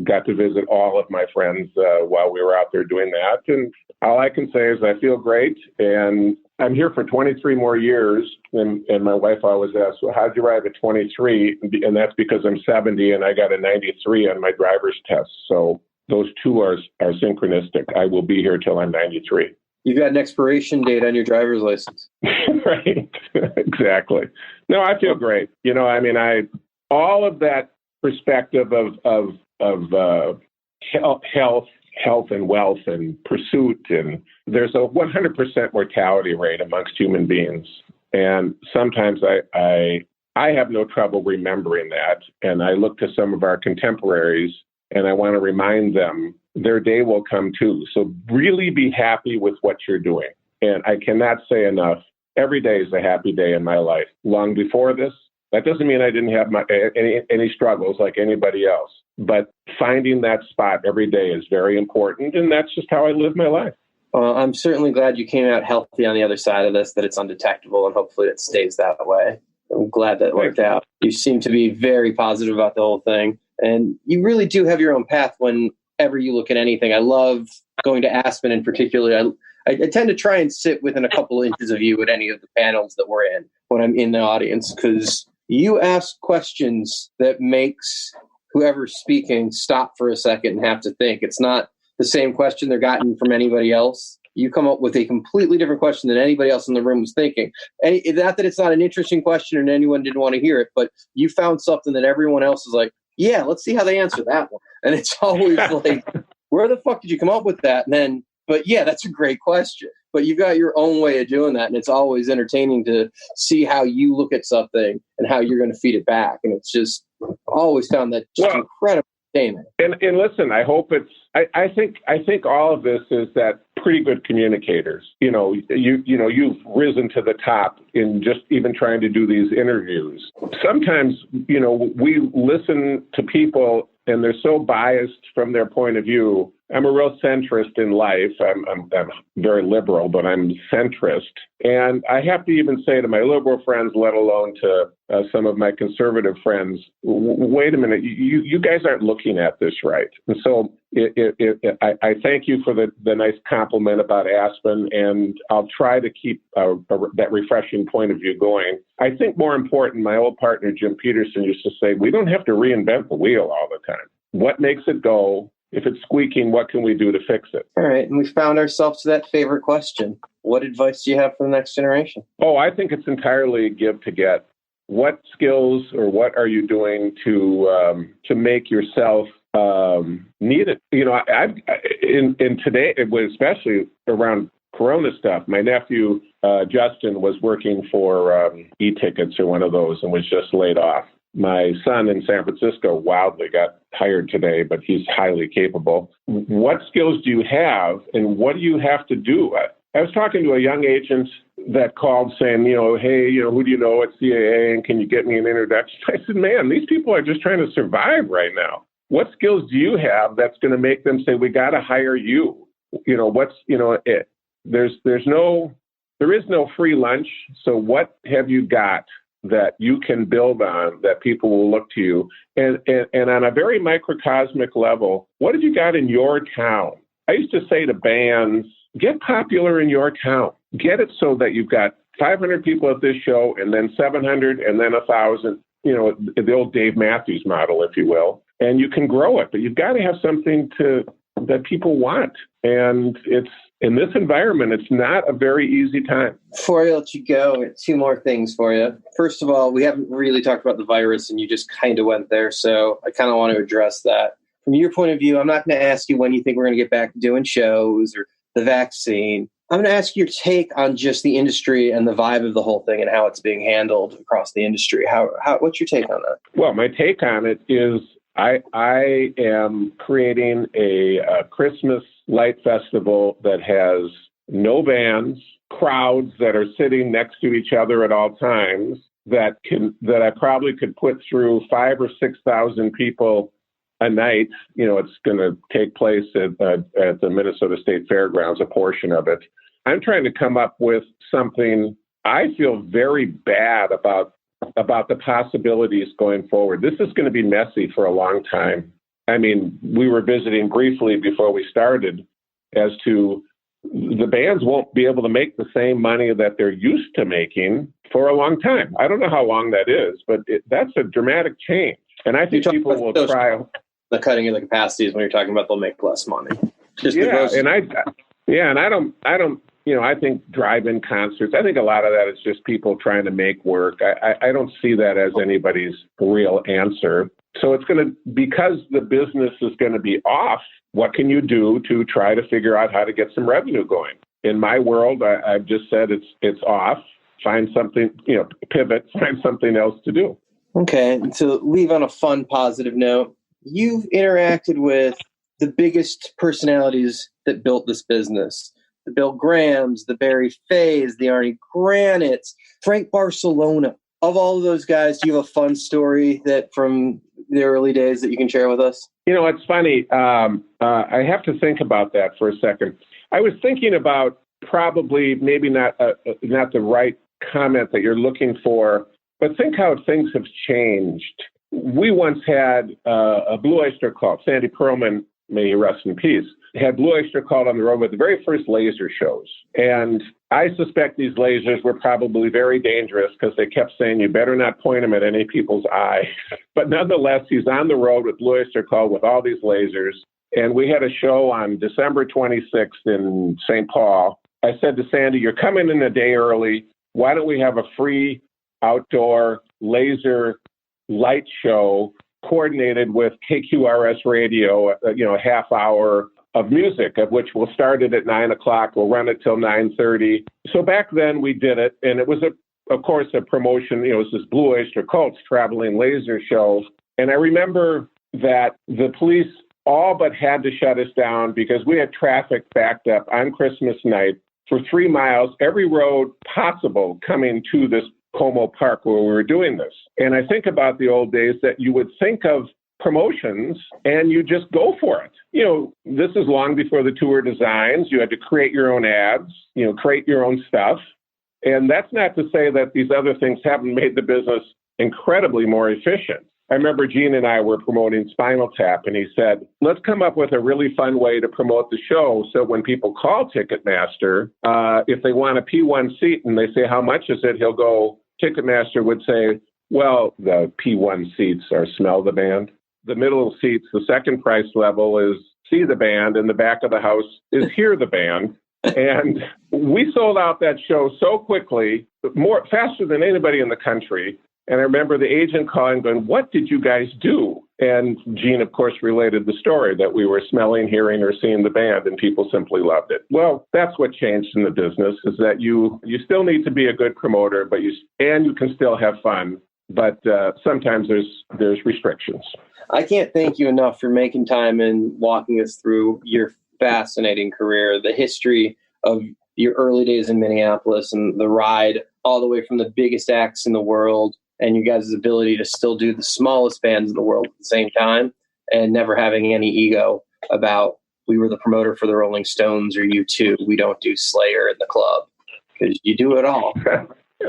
L: got to visit all of my friends while we were out there doing that. And all I can say is I feel great, and I'm here for 23 more years. And my wife always asks, well, how'd you arrive at 23? And that's because I'm 70 and I got a 93 on my driver's test. So those two are synchronistic. I will be here till I'm 93.
C: You've got an expiration date on your driver's license.
L: Right. Exactly. No, I feel great. All of that perspective of health and wealth and pursuit, and there's a 100% mortality rate amongst human beings. And sometimes I have no trouble remembering that. And I look to some of our contemporaries and I want to remind them their day will come too. So really be happy with what you're doing. And I cannot say enough. Every day is a happy day in my life. Long before this, that doesn't mean I didn't have any struggles like anybody else. But finding that spot every day is very important. And that's just how I live my life.
C: Well, I'm certainly glad you came out healthy on the other side of this, that it's undetectable, and hopefully it stays that way. I'm glad that worked out. You seem to be very positive about the whole thing. And you really do have your own path whenever you look at anything. I love going to Aspen in particular. I tend to try and sit within a couple of inches of you at any of the panels that we're in when I'm in the audience, because you ask questions that makes whoever's speaking stop for a second and have to think. It's not the same question they're gotten from anybody else. You come up with a completely different question than anybody else in the room was thinking. And not that it's not an interesting question and anyone didn't want to hear it, but you found something that everyone else is like, yeah, let's see how they answer that one. And it's always like, where the fuck did you come up with that? And then, but yeah, that's a great question. But you've got your own way of doing that. And it's always entertaining to see how you look at something and how you're going to feed it back. And it's just always found that just incredible entertainment.
L: And listen, I hope I think all of this is that pretty good communicators. You've risen to the top in just even trying to do these interviews. Sometimes, we listen to people and they're so biased from their point of view. I'm a real centrist in life. I'm very liberal, but I'm centrist. And I have to even say to my liberal friends, let alone to some of my conservative friends, wait a minute, you guys aren't looking at this right. And so I thank you for the nice compliment about Aspen, and I'll try to keep that refreshing point of view going. I think more important, my old partner, Jim Peterson, used to say, we don't have to reinvent the wheel all the time. What makes it go If it's squeaking, what can we do to fix it?
C: All right. And we found ourselves to that favorite question. What advice do you have for the next generation?
L: Oh, I think it's entirely give to get. What skills or what are you doing to make yourself needed? You know, in today, especially around Corona stuff, my nephew Justin was working for e-tickets or one of those and was just laid off. My son in San Francisco wildly got hired today, but he's highly capable. What skills do you have, and what do you have to do? I was talking to a young agent that called saying, hey, who do you know at CAA, and can you get me an introduction? I said, man, these people are just trying to survive right now. What skills do you have that's going to make them say, we got to hire you? There is no free lunch. So what have you got that you can build on that people will look to you? And on a very microcosmic level, what have you got in your town? I used to say to bands, get popular in your town. Get it so that you've got 500 people at this show and then 700 and then 1,000, the old Dave Matthews model, if you will. And you can grow it, but you've got to have something that people want. And it's in this environment, it's not a very easy time.
C: Before I let you go, 2 more things for you. First of all, we haven't really talked about the virus, and you just kind of went there. So I kind of want to address that. From your point of view, I'm not going to ask you when you think we're going to get back to doing shows or the vaccine. I'm going to ask your take on just the industry and the vibe of the whole thing and how it's being handled across the industry. What's your take on that?
L: Well, my take on it is I am creating a Christmas light festival that has no bands, crowds that are sitting next to each other at all times, that I probably could put through 5,000 or 6,000 people a night. It's going to take place at the Minnesota State Fairgrounds, a portion of it. I'm trying to come up with something. I feel very bad about the possibilities going forward. This is going to be messy for a long time. I mean, we were visiting briefly before we started as to the bands won't be able to make the same money that they're used to making for a long time. I don't know how long that is, but that's a dramatic change. And I think people will try.
C: The cutting of the capacities when you're talking about they'll make less money.
L: I think drive-in concerts, I think a lot of that is just people trying to make work. I don't see that as anybody's real answer. So it's going to, because the business is going to be off, what can you do to try to figure out how to get some revenue going? In my world, I've just said it's off. Find something, pivot, find something else to do.
C: Okay. And to leave on a fun, positive note, you've interacted with the biggest personalities that built this business. The Bill Grahams, the Barry Fays, the Arnie Granits, Frank Barcelona. Of all of those guys, do you have a fun story that from the early days that you can share with us?
L: It's funny. I have to think about that for a second. I was thinking about probably maybe not the right comment that you're looking for, but think how things have changed. We once had a Blue Oyster Cult. Sandy Pearlman, may he rest in peace, had Blue Oyster Cult on the road with the very first laser shows. And I suspect these lasers were probably very dangerous because they kept saying, you better not point them at any people's eye. But nonetheless, he's on the road with Blue Oyster Cult with all these lasers. And we had a show on December 26th in St. Paul. I said to Sandy, you're coming in a day early. Why don't we have a free outdoor laser light show coordinated with KQRS radio, a half hour of music, of which we'll start it at 9:00. We'll run it till 9:30. So back then we did it, and it was of course a promotion. It was this Blue Oyster Cult's traveling laser show, and I remember that the police all but had to shut us down because we had traffic backed up on Christmas night for 3 miles, every road possible coming to this Como Park where we were doing this. And I think about the old days that you would think of promotions and you just go for it. This is long before the tour designs. You had to create your own ads, create your own stuff. And that's not to say that these other things haven't made the business incredibly more efficient. I remember Gene and I were promoting Spinal Tap, and he said, let's come up with a really fun way to promote the show so when people call Ticketmaster, if they want a P1 seat and they say, how much is it? He'll go, Ticketmaster would say, well, the P1 seats are Smell the Band. The middle seats, the second price level is see the band, and the back of the house is hear the band. And we sold out that show so quickly, faster than anybody in the country. And I remember the agent calling, going, "What did you guys do?" And Gene, of course, related the story that we were smelling, hearing, or seeing the band, and people simply loved it. Well, that's what changed in the business, is that you still need to be a good promoter, but you can still have fun. But sometimes there's restrictions.
C: I can't thank you enough for making time and walking us through your fascinating career, the history of your early days in Minneapolis and the ride all the way from the biggest acts in the world, and you guys' ability to still do the smallest bands in the world at the same time and never having any ego about we were the promoter for the Rolling Stones or U2. We don't do Slayer in the club, because you do it all.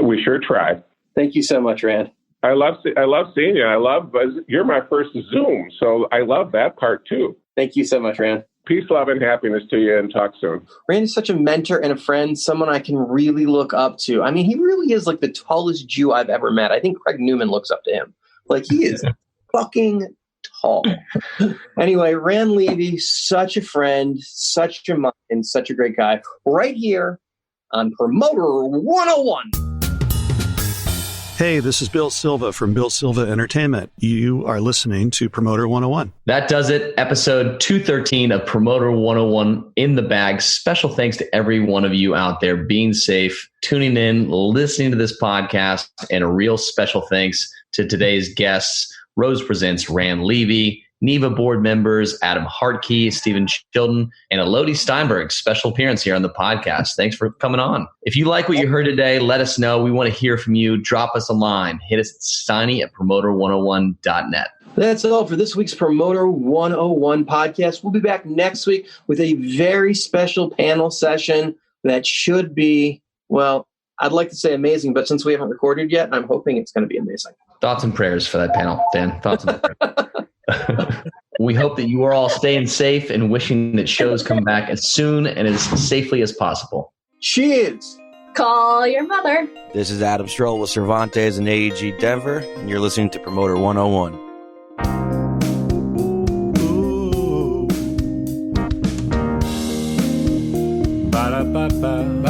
L: We sure try.
C: Thank you so much, Rand.
L: I love seeing you. You're my first Zoom, so I love that part too.
C: Thank you so much, Rand.
L: Peace, love, and happiness to you, and talk soon.
C: Rand is such a mentor and a friend, someone I can really look up to. I mean, he really is like the tallest Jew I've ever met. I think Craig Newman looks up to him. Like, he is fucking tall. Anyway, Rand Levy, such a friend, such a mind, and such a great guy. Right here on Promoter 101.
M: Hey, this is Bill Silva from Bill Silva Entertainment. You are listening to Promoter 101.
D: That does it. Episode 213 of Promoter 101 in the bag. Special thanks to every one of you out there being safe, tuning in, listening to this podcast, and a real special thanks to today's guests. Rose presents Rand Levy, NIVA board members Adam Hartke, Stephen Chilton, and Elodie Steinberg. Special appearance here on the podcast. Thanks for coming on. If you like what you heard today, let us know. We want to hear from you. Drop us a line. Hit us at steiny@promoter101.net.
C: That's all for this week's Promoter 101 podcast. We'll be back next week with a very special panel session that should be, well, I'd like to say amazing, but since we haven't recorded yet, I'm hoping it's going to be amazing.
D: Thoughts and prayers for that panel, Dan. Thoughts and prayers. We hope that you are all staying safe and wishing that shows come back as soon and as safely as possible.
C: Cheers.
G: Call your mother.
N: This is Adam Stroll with Cervantes and AEG Denver, and you're listening to Promoter 101.
M: Ooh. Ba-da-ba-ba.